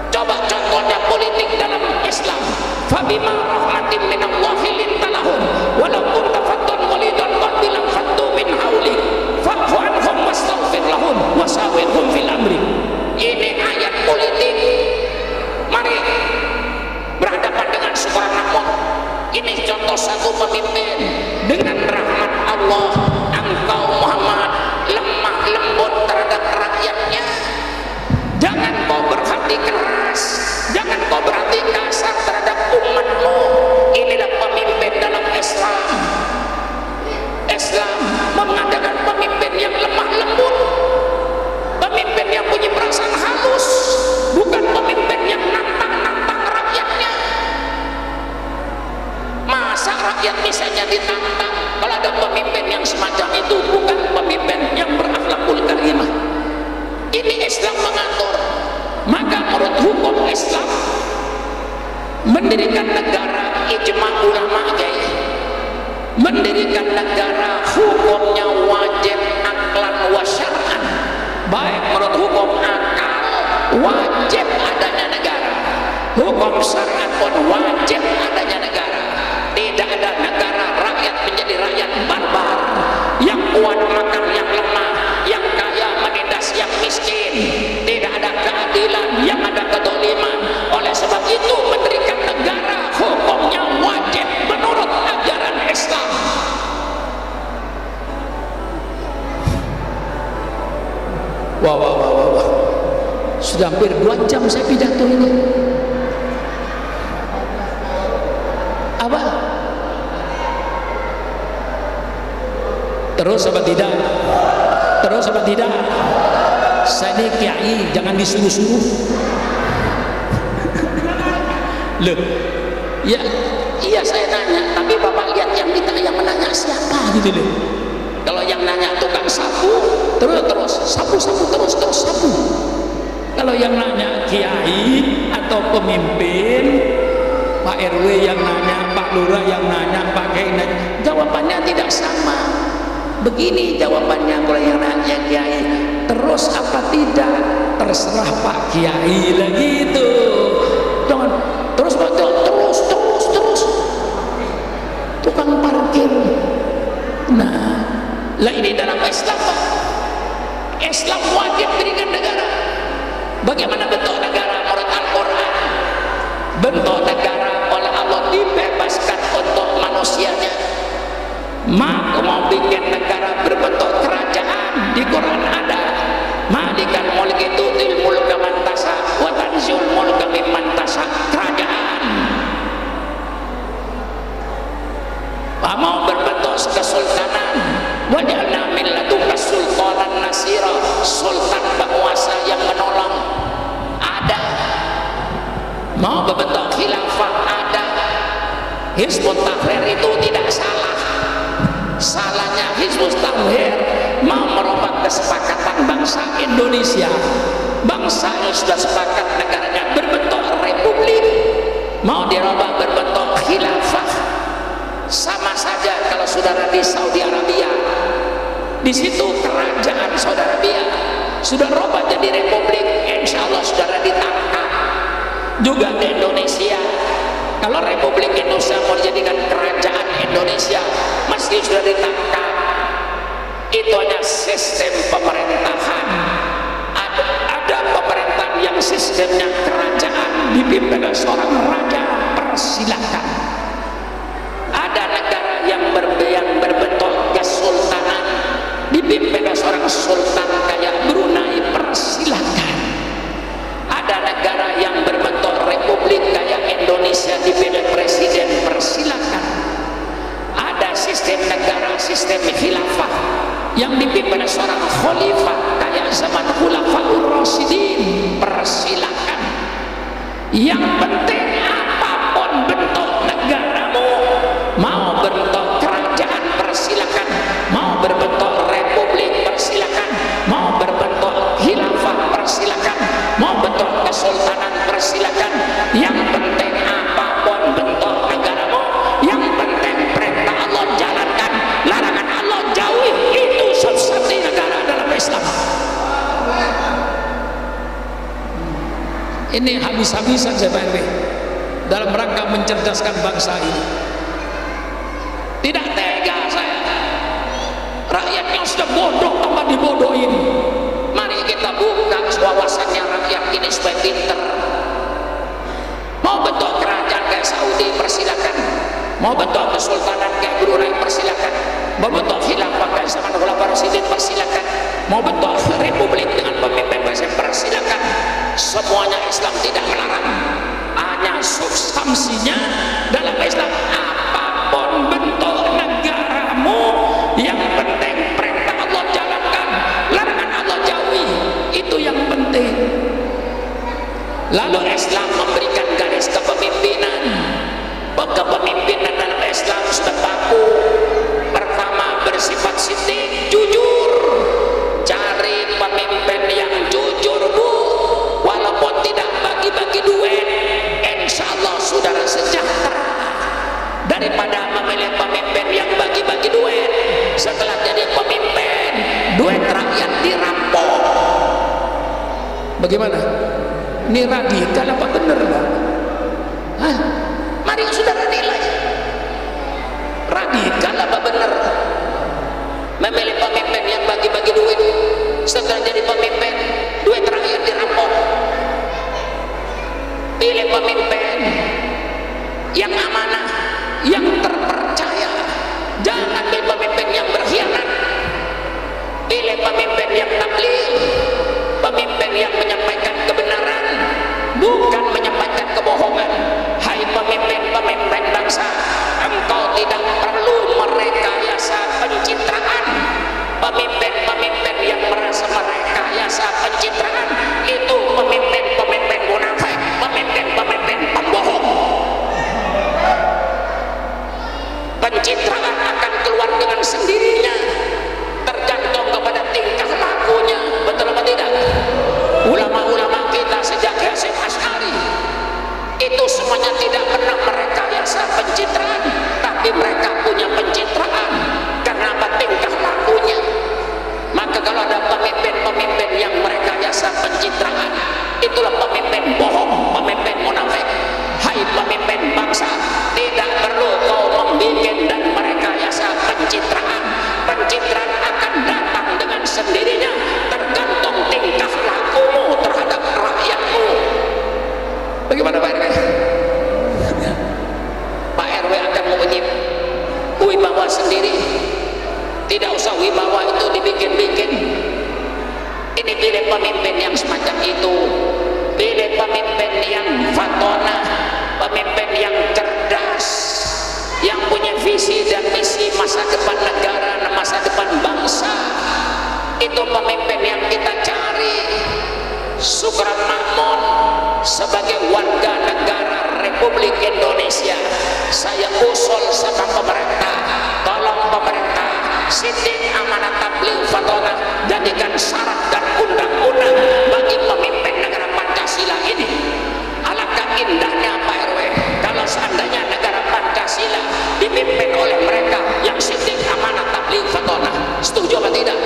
Coba contohnya politik dalam Islam. Fabima rahmatin minallahi lintalahum walau kunta faddan ghalidan qalbi lam faddu min haulik fa'fu anhum wastaghfir lahum wasawirhum fil amri. Ini ayat politik. Mari berhadapan dengan Subhanallah. Ini contoh satu pemimpin dengan rahmat Allah. Engkau Muhammad lemah lembut terhadap rakyatnya. Jangan kau berhati keras, jangan kau berhati kasar terhadap umatmu. Inilah pemimpin dalam Islam. Islam mengadakan pemimpin yang lemah lembut, pemimpin yang punya perasaan halus, bukan pemimpin yang nantang-nantang rakyatnya. Masa rakyat misalnya ditantang? Kalau ada pemimpin yang semacam itu, bukan pemimpin yang berakhlakul karimah. Ini Islam mengatur. Maka menurut hukum Islam, mendirikan negara ijma ulama gaya, mendirikan negara hukumnya wajib aklan wa syar'an. Baik menurut hukum akal wajib adanya negara, hukum syariat pun wajib adanya negara. Tidak ada negara rakyat menjadi rakyat barbar, yang kuat makan yang lemah, yang kaya menindas yang miskin. Tidak ada keadilan, yang ada kedoliman. Oleh sebab itu mendirikan negara hukumnya wajib menurut ajaran Islam. Wah. Sudah hampir 2 jam saya pidato ini. Apa? Terus apa tidak? Terus apa tidak? Saya ini kiai, jangan disuruh-suruh. Loh, ya, iya saya nanya, tapi bapak lihat yang menanya siapa gitu loh. Kalau yang nanya tukang sapu, terus sapu terus sapu. Kalau yang nanya kiai atau pemimpin, Pak RW yang nanya, Pak Lurah yang nanya, Pak Kiai nanya, jawabannya tidak sama. Begini jawabannya kalau yang nanya kiai, terus apa tidak, terserah Pak Kiai lagi itu. Jangan terus tukang parkir. Nah, lah ini dalam Islam, Pak. Islam wajib berikan negara. Bagaimana bentuk negara menurut Al-Quran? Bentuk negara oleh Allah dibebaskan untuk manusianya. Aku mau bikin negara berbentuk kerajaan. Di Quran ada Malikan mulki tutil mulka man tasha wa tanzul mulka mimman tasha. Kerajaan. Mau berbentuk kesultanan, waj'alna min ladunka sultanan nasira. Sultan penguasa yang menolong ada. Mau berbentuk khilafah ada. Hizbut Tahrir itu tidak salah. Salahnya Hizbut Tahrir mau merubah kesepakatan bangsa Indonesia. Bangsa yang sudah sepakat negaranya berbentuk republik, mau dirubah berbentuk khilafah. Sama saja kalau saudara di Saudi Arabia, di situ kerajaan Saudi Arabia sudah rubah jadi republik, insya Allah saudara ditangkap. Juga di Indonesia, kalau Republik Indonesia mau dijadikan kerajaan Indonesia, mesti sudah ditangkap. Itu hanya sistem pemerintahan. Ada pemerintahan yang sistemnya kerajaan dipimpin oleh seorang raja, persilakan. Ada negara yang berbentuk kesultanan dipimpin oleh seorang sultan kayak Brunei, persilakan. Ada negara yang berbentuk republik kayak Indonesia dipilih presiden, persilakan. Yang penting apapun bentuk negaramu, mau berbentuk kerajaan persilakan, mau berbentuk republik persilakan, mau berbentuk khilafah persilakan, mau bentuk kesultanan persilakan. Yang penting apapun bentuk negaramu, yang penting perintah Allah jalankan, larangan Allah jauhi. Itu satu-satunya negara dalam Islam. Ini habis-habisan saya Pak RW dalam rangka mencerdaskan bangsa ini. Tidak tega saya, rakyatnya sudah bodoh tambah dibodohin. Mari kita buka wawasannya rakyat ini supaya pinter. Mau bentuk kerajaan kayak Saudi persilakan, mau bentuk kesultanan kayak Brunei persilakan, mau bentuk khilafah kayak zaman Khulafaur Rasyidin persilakan, mau bentuk republik dengan pemimpin persilakan. Semuanya Islam tidak melarang, hanya substansinya dalam Islam apapun bentuk negaramu, yang penting perintah Allah jalankan, larangan Allah jauhi. Itu yang penting. Lalu Islam memberikan garis kepemimpinan. Kepemimpinan dalam Islam sudah baku. Pertama, bersifat sidik, jujur. Cari pemimpin yang jujur Bu, walaupun tidak bagi-bagi duit, insya Allah saudara sejahtera, daripada memilih pemimpin yang bagi-bagi duit. Setelah jadi pemimpin, duit rakyat dirampok. Bagaimana? Ini radikal apa benar Pak? Hah? Mari saudara nilai, radikal apa benar? Memilih pemimpin yang bagi-bagi duit, setelah jadi pemimpin duit rakyat dirampok. Pilih pemimpin yang amanah, yang terpercaya. Jangan pilih pemimpin yang berkhianat. Pilih pemimpin yang tabligh, pemimpin yang menyampaikan kebenaran, bukan menyampaikan kebohongan. Hai pemimpin-pemimpin bangsa, engkau tidak perlu merekayasa pencitraan. Pemimpin-pemimpin yang merasa merekayasa pencitraan itu pemimpin-pemimpin munafik, pemimpin-pemimpin pembohong. Pencitraan akan keluar dengan sendirinya, tergantung kepada tingkah lakunya. Betul apa tidak? Ulama-ulama kita sejak Hasyim Asy'ari itu semuanya tidak pernah merekayasa pencitraan, tapi mereka punya pencitraan karena apa? Tingkah lakunya. Maka kalau ada pemimpin-pemimpin yang merekayasa pencitraan, itulah pemimpin bohong, pemimpin munafik. Hai pemimpin bangsa, tidak perlu kau membikin dan merekayasa pencitraan. Pencitraan akan datang dengan sendirinya, tergantung tingkah lakumu terhadap rakyatmu. Bagaimana Pak RW? Pak RW akan mempunyai wibawa sendiri. Tidak usah wibawa itu dibikin-bikin. Ini pilih pemimpin yang semacam itu. Pilih pemimpin yang fatona, pemimpin yang cerdas, yang punya visi dan misi masa depan negara dan masa depan bangsa. Itu pemimpin yang kita cari. Syukran Makmun, sebagai warga negara Republik Indonesia, saya usul sama pemerintah, tolong pemerintah sidik amanat tabligh fatona jadikan syarat dan undang-undang bagi pemimpin negara Pancasila ini. Alangkah indahnya Pak RW kalau seandainya negara Pancasila dipimpin oleh mereka yang sidik amanat tabligh fatona. Setuju apa tidak?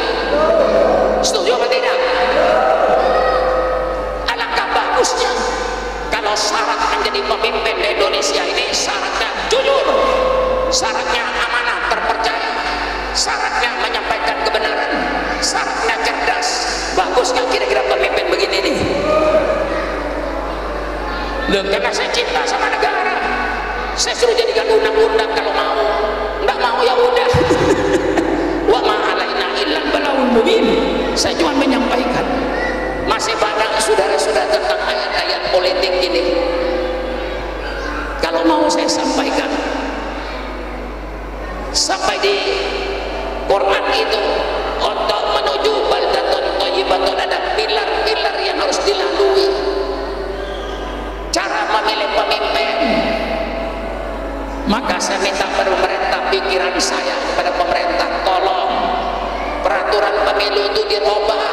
Setuju apa tidak? Alangkah bagusnya kalau syarat menjadi pemimpin di Indonesia ini syaratnya jujur, syaratnya amanah terpercaya, syaratnya menyampaikan kebenaran, syaratnya cerdas. Bagus nggak kira-kira pemimpin begini nih? Loh, karena saya cinta sama negara, saya suruh jadikan undang-undang kalau mau. Nggak mau ya udah. Wa ma alaina illa balaul mubin. Saya cuma menyampaikan. Masih banyak saudara-saudara tentang ayat-ayat politik ini. Kalau mau saya sampaikan, sampai di Quran itu untuk menuju baldatun thayyibatun ada pilar-pilar yang harus dilalui. Cara saya minta pada pemerintah, pikiran saya kepada pemerintah, tolong peraturan pemilu itu dirubah.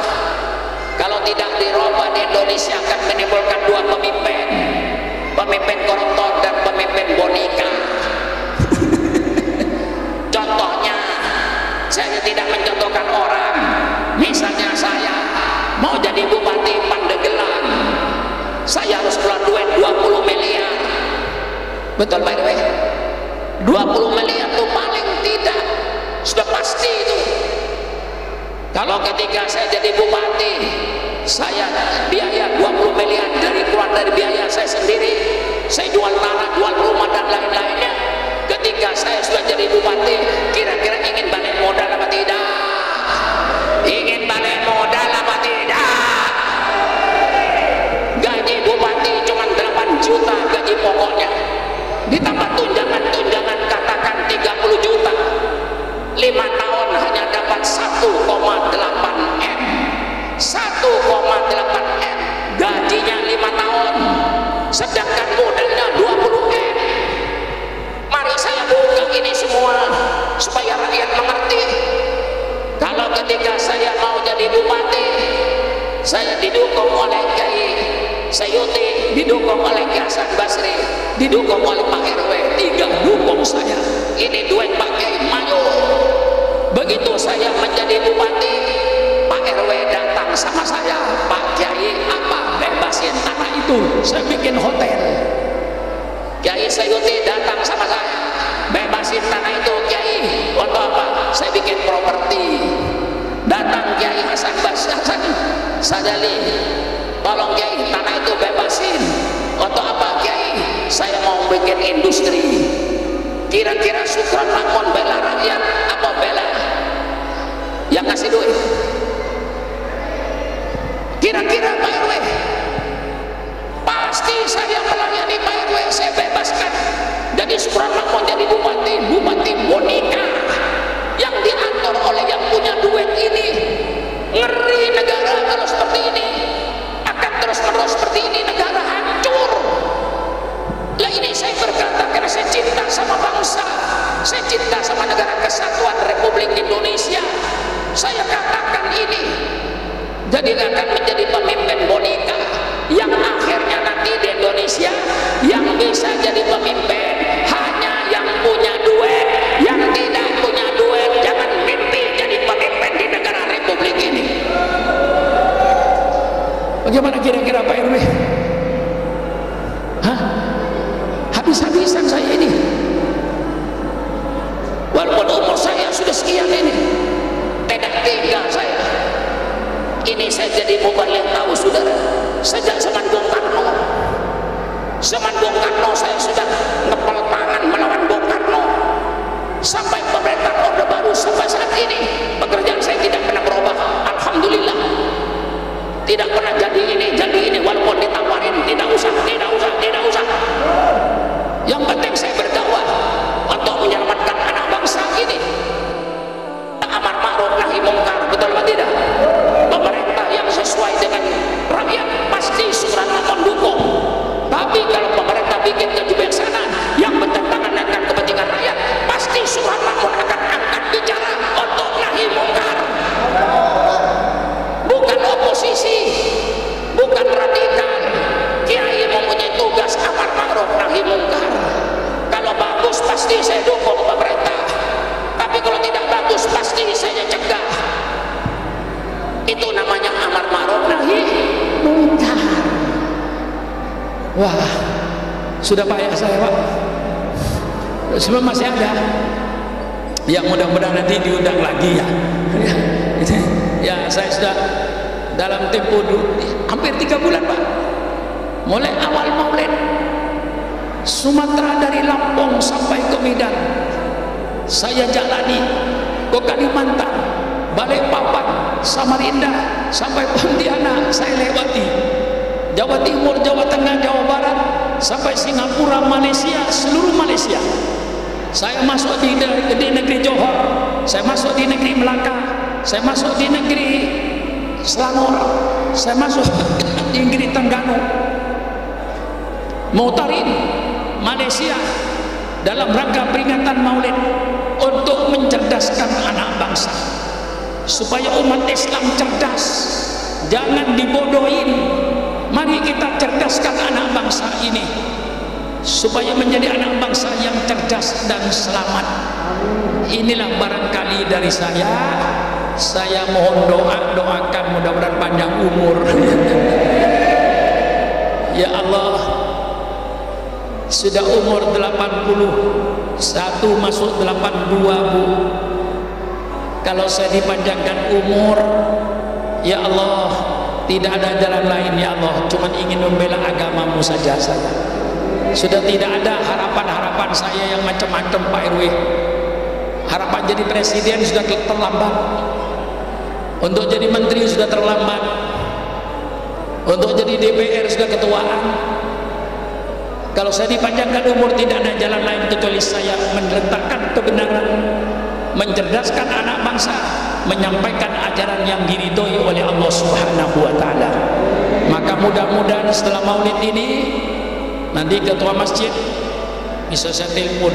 Kalau tidak dirubah, di Indonesia akan menimbulkan dua pemimpin, pemimpin koruptor dan pemimpin boneka. Contohnya, saya tidak mencontohkan orang, misalnya saya mau jadi bupati Pandeglang, saya harus keluar duit 20 miliar. Betul Pak RW? 20 miliar itu paling tidak, sudah pasti itu. Kalau ketika saya jadi bupati, saya biaya 20 miliar keluar dari biaya saya sendiri, saya jual tanah, jual rumah dan lain-lainnya. Ketika saya sudah jadi bupati, kira-kira ingin balik modal apa tidak? Ingin balik modal apa tidak? Gaji bupati cuma 8 juta gaji pokoknya, ditambah tunjangan-tunjangan katakan 30 juta, 5 tahun hanya dapat 1,8 M. 1,8 M gajinya 5 tahun, sedangkan modalnya 20 M. Mari saya buka ini semua supaya rakyat mengerti. Kalau ketika saya mau jadi bupati, saya didukung oleh Kiai Sayuti, didukung oleh Kiai Hasan Basri, didukung oleh Pak RW, 3 dukung saya. Ini duit Pak Kiai Mayu. Begitu saya menjadi bupati, Pak RW datang sama saya, Pak Kiai, apa bebasin tanah itu, saya bikin hotel. Kiai Sayuti datang sama saya, bebasin tanah itu Kiai, untuk apa? Saya bikin properti. Datang Kiai Hasan Sadali, tolong Kiai, tanah itu bebasin. Untuk apa Kiai? Saya mau bikin industri. Kira-kira Sukron Makmon bela rakyat apa bela yang ngasih duit? Kira-kira Pak RW? Pasti saya melayani Pak RW, saya bebaskan. Jadi Sukron Makmon jadi bupati, bupati boneka yang diatur oleh yang punya duit ini. Ngeri negara kalau seperti ini, akan terus-menerus seperti ini, negara hancur. Lah ini saya berkata karena saya cinta sama bangsa, saya cinta sama negara kesatuan Republik Indonesia. Saya katakan ini, jadi akan menjadi pemimpin boneka yang akhirnya nanti di Indonesia yang bisa jadi pemimpin hanya yang punya duit. Yang tidak punya duit jangan mimpi jadi pemimpin di negara Republik ini. Bagaimana kira-kira Pak RW? Hah? Habis-habisan saya ini, walaupun umur saya sudah sekian ini, tidak tinggal saya. Ini saya jadi mubalik tahu saudara, sejak zaman Bung Karno. Zaman Bung Karno saya sudah ngepel tangan melawan Bung Karno, sampai pemerintahan Orde Baru sampai saat ini pekerjaan saya tidak pernah berubah. Alhamdulillah, tidak pernah jadi ini, walaupun ditawarin tidak usah. Yang penting saya berdakwah untuk menyelamatkan anak bangsa ini. Amar ma'ruf nahi mungkar, betul atau tidak? Pemerintah yang sesuai dengan rakyat pasti Sukron Makmon dukung. Tapi kalau pemerintah bikin kebijaksanaan yang bertentangan dengan kepentingan rakyat, pasti Sukron Makmon akan angkat bicara untuk nahi mungkar. Bukan oposisi, bukan radikal. Kiai mempunyai tugas amar ma'ruf nahi mungkar. Kalau bagus pasti saya dukung pemerintah, tapi kalau tidak bagus pasti saya cegah. Itu namanya amar ma'ruf nahi mungkar. Wah, sudah payah saya Pak. Sebelum masih ada yang mudah-mudahan nanti diundang lagi ya. Ya saya sudah dalam tempo hampir 3 bulan Pak, mulai awal Maulid Sumatera dari Lampung sampai ke Medan saya jalani, ke Kalimantan, Balikpapan, Samarinda sampai Pontianak saya lewati, Jawa Timur, Jawa Tengah, Jawa Barat sampai Singapura, Malaysia, seluruh Malaysia. Saya masuk di negeri Johor, saya masuk di negeri Melaka, saya masuk di negeri Selangor, saya masuk di negeri Terengganu, Motarin, Malaysia, dalam rangka peringatan Maulid untuk mencerdaskan anak bangsa supaya umat Islam cerdas, jangan dibodohin. Mari kita cerdaskan anak bangsa ini supaya menjadi anak bangsa yang cerdas dan selamat. Inilah barangkali dari saya mohon doakan mudah-mudahan panjang umur. Ya Allah, sudah umur 81 masuk 82 Bu. Kalau saya dipanjangkan umur, ya Allah, tidak ada jalan lain ya Allah, cuma ingin membela agamamu saja saya. Sudah tidak ada harapan-harapan saya yang macam-macam Pak RW. Harapan jadi presiden sudah terlambat, untuk jadi menteri sudah terlambat, untuk jadi DPR sudah ketuaan. Kalau saya dipanjangkan umur, tidak ada jalan lain kecuali saya meletakkan kebenaran, mencerdaskan anak bangsa, menyampaikan ajaran yang diridhoi oleh Allah Subhanahu wa taala. Maka mudah-mudahan setelah Maulid ini nanti ketua masjid bisa saya telepon,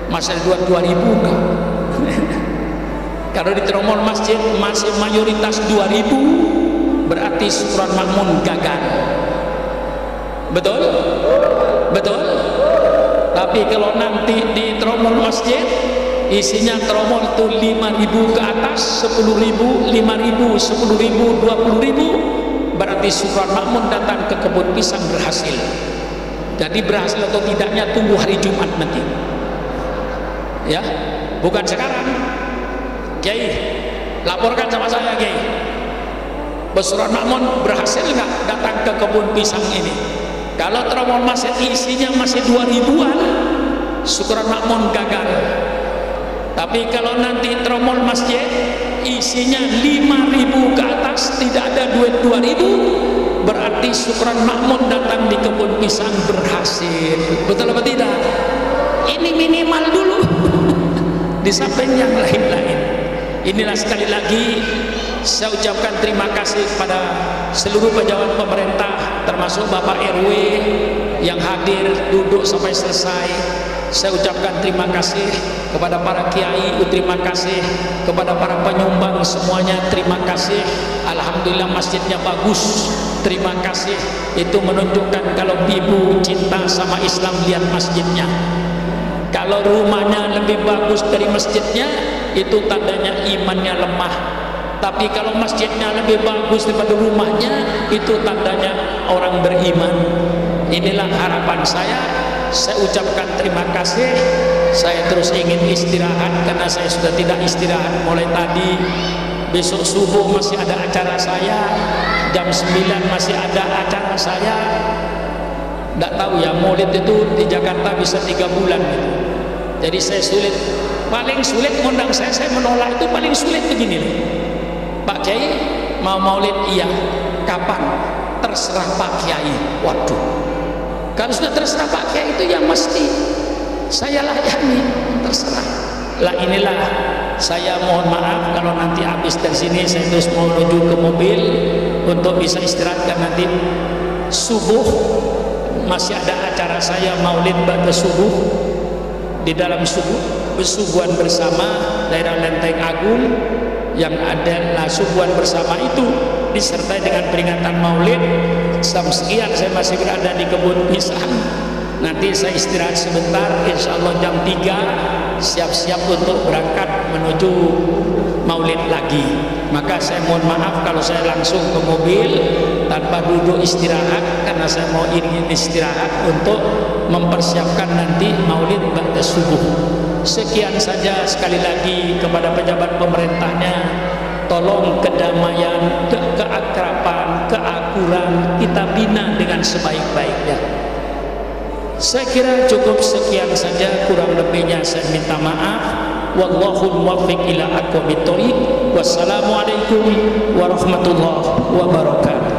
masih ada 2.000 enggak? Kalau di tromol masjid masih mayoritas 2.000, berarti syukuran makmun gagal. Betul? Betul? Tapi kalau nanti di tromol masjid isinya tromol itu 5.000 ke atas, 10.000, 5.000, 10.000, 20.000, berarti syukuran makmun datang ke kebun pisang berhasil. Jadi berhasil atau tidaknya tunggu hari Jumat nanti. Ya, bukan sekarang. Kiai, laporkan sama saya Kiai, syukuran makmun berhasil nggak datang ke kebun pisang ini? Kalau tromol masjid isinya masih 2.000-an, syukuran makmun gagal. Tapi kalau nanti tromol masjid isinya 5.000 ke atas, tidak ada duit 2.000, berarti syukuran makmun datang di kebun pisang berhasil. Betul apa tidak? Ini minimal dulu. Di samping yang lain-lain. Inilah sekali lagi saya ucapkan terima kasih kepada seluruh pejabat pemerintah, termasuk Bapak RW yang hadir duduk sampai selesai. Saya ucapkan terima kasih kepada para kiai, terima kasih kepada para penyumbang semuanya, terima kasih. Alhamdulillah masjidnya bagus, terima kasih. Itu menunjukkan kalau ibu cinta sama Islam, lihat masjidnya. Kalau rumahnya lebih bagus dari masjidnya, itu tandanya imannya lemah. Tapi kalau masjidnya lebih bagus daripada rumahnya, itu tandanya orang beriman. Inilah harapan saya. Saya ucapkan terima kasih. Saya terus ingin istirahat karena saya sudah tidak istirahat mulai tadi. Besok subuh masih ada acara saya, jam 9 masih ada acara saya. Tidak tahu ya, Maulid itu di Jakarta bisa 3 bulan gitu. Jadi saya sulit, paling sulit ngundang saya menolak itu paling sulit begini nih. Pak Kiai mau Maulid? Iya. Kapan? Terserah Pak Kiai. Waduh, kalau sudah terserah Pak Kiai itu yang mesti saya layani, terserah lah. Inilah saya mohon maaf kalau nanti habis dari sini saya terus mau menuju ke mobil untuk bisa istirahat, karena nanti subuh masih ada acara saya Maulid ba'da subuh di dalam subuhan bersama daerah Lenteng Agung, yang adalah subuhan bersama itu disertai dengan peringatan Maulid. Jam sekian saya masih berada di kebun pisang. Nanti saya istirahat sebentar, insya Allah jam 3 siap-siap untuk berangkat menuju Maulid lagi. Maka saya mohon maaf kalau saya langsung ke mobil tanpa duduk istirahat, karena saya mau ingin istirahat untuk mempersiapkan nanti Maulid ba'da subuh. Sekian saja, sekali lagi kepada pejabat pemerintahnya, tolong kedamaian, keakraban, keakuran kita bina dengan sebaik-baiknya. Saya kira cukup sekian saja, kurang lebihnya saya minta maaf. Wallahul muwaffiq ila aqwamit thoriq. Wassalamualaikum warahmatullahi wabarakatuh.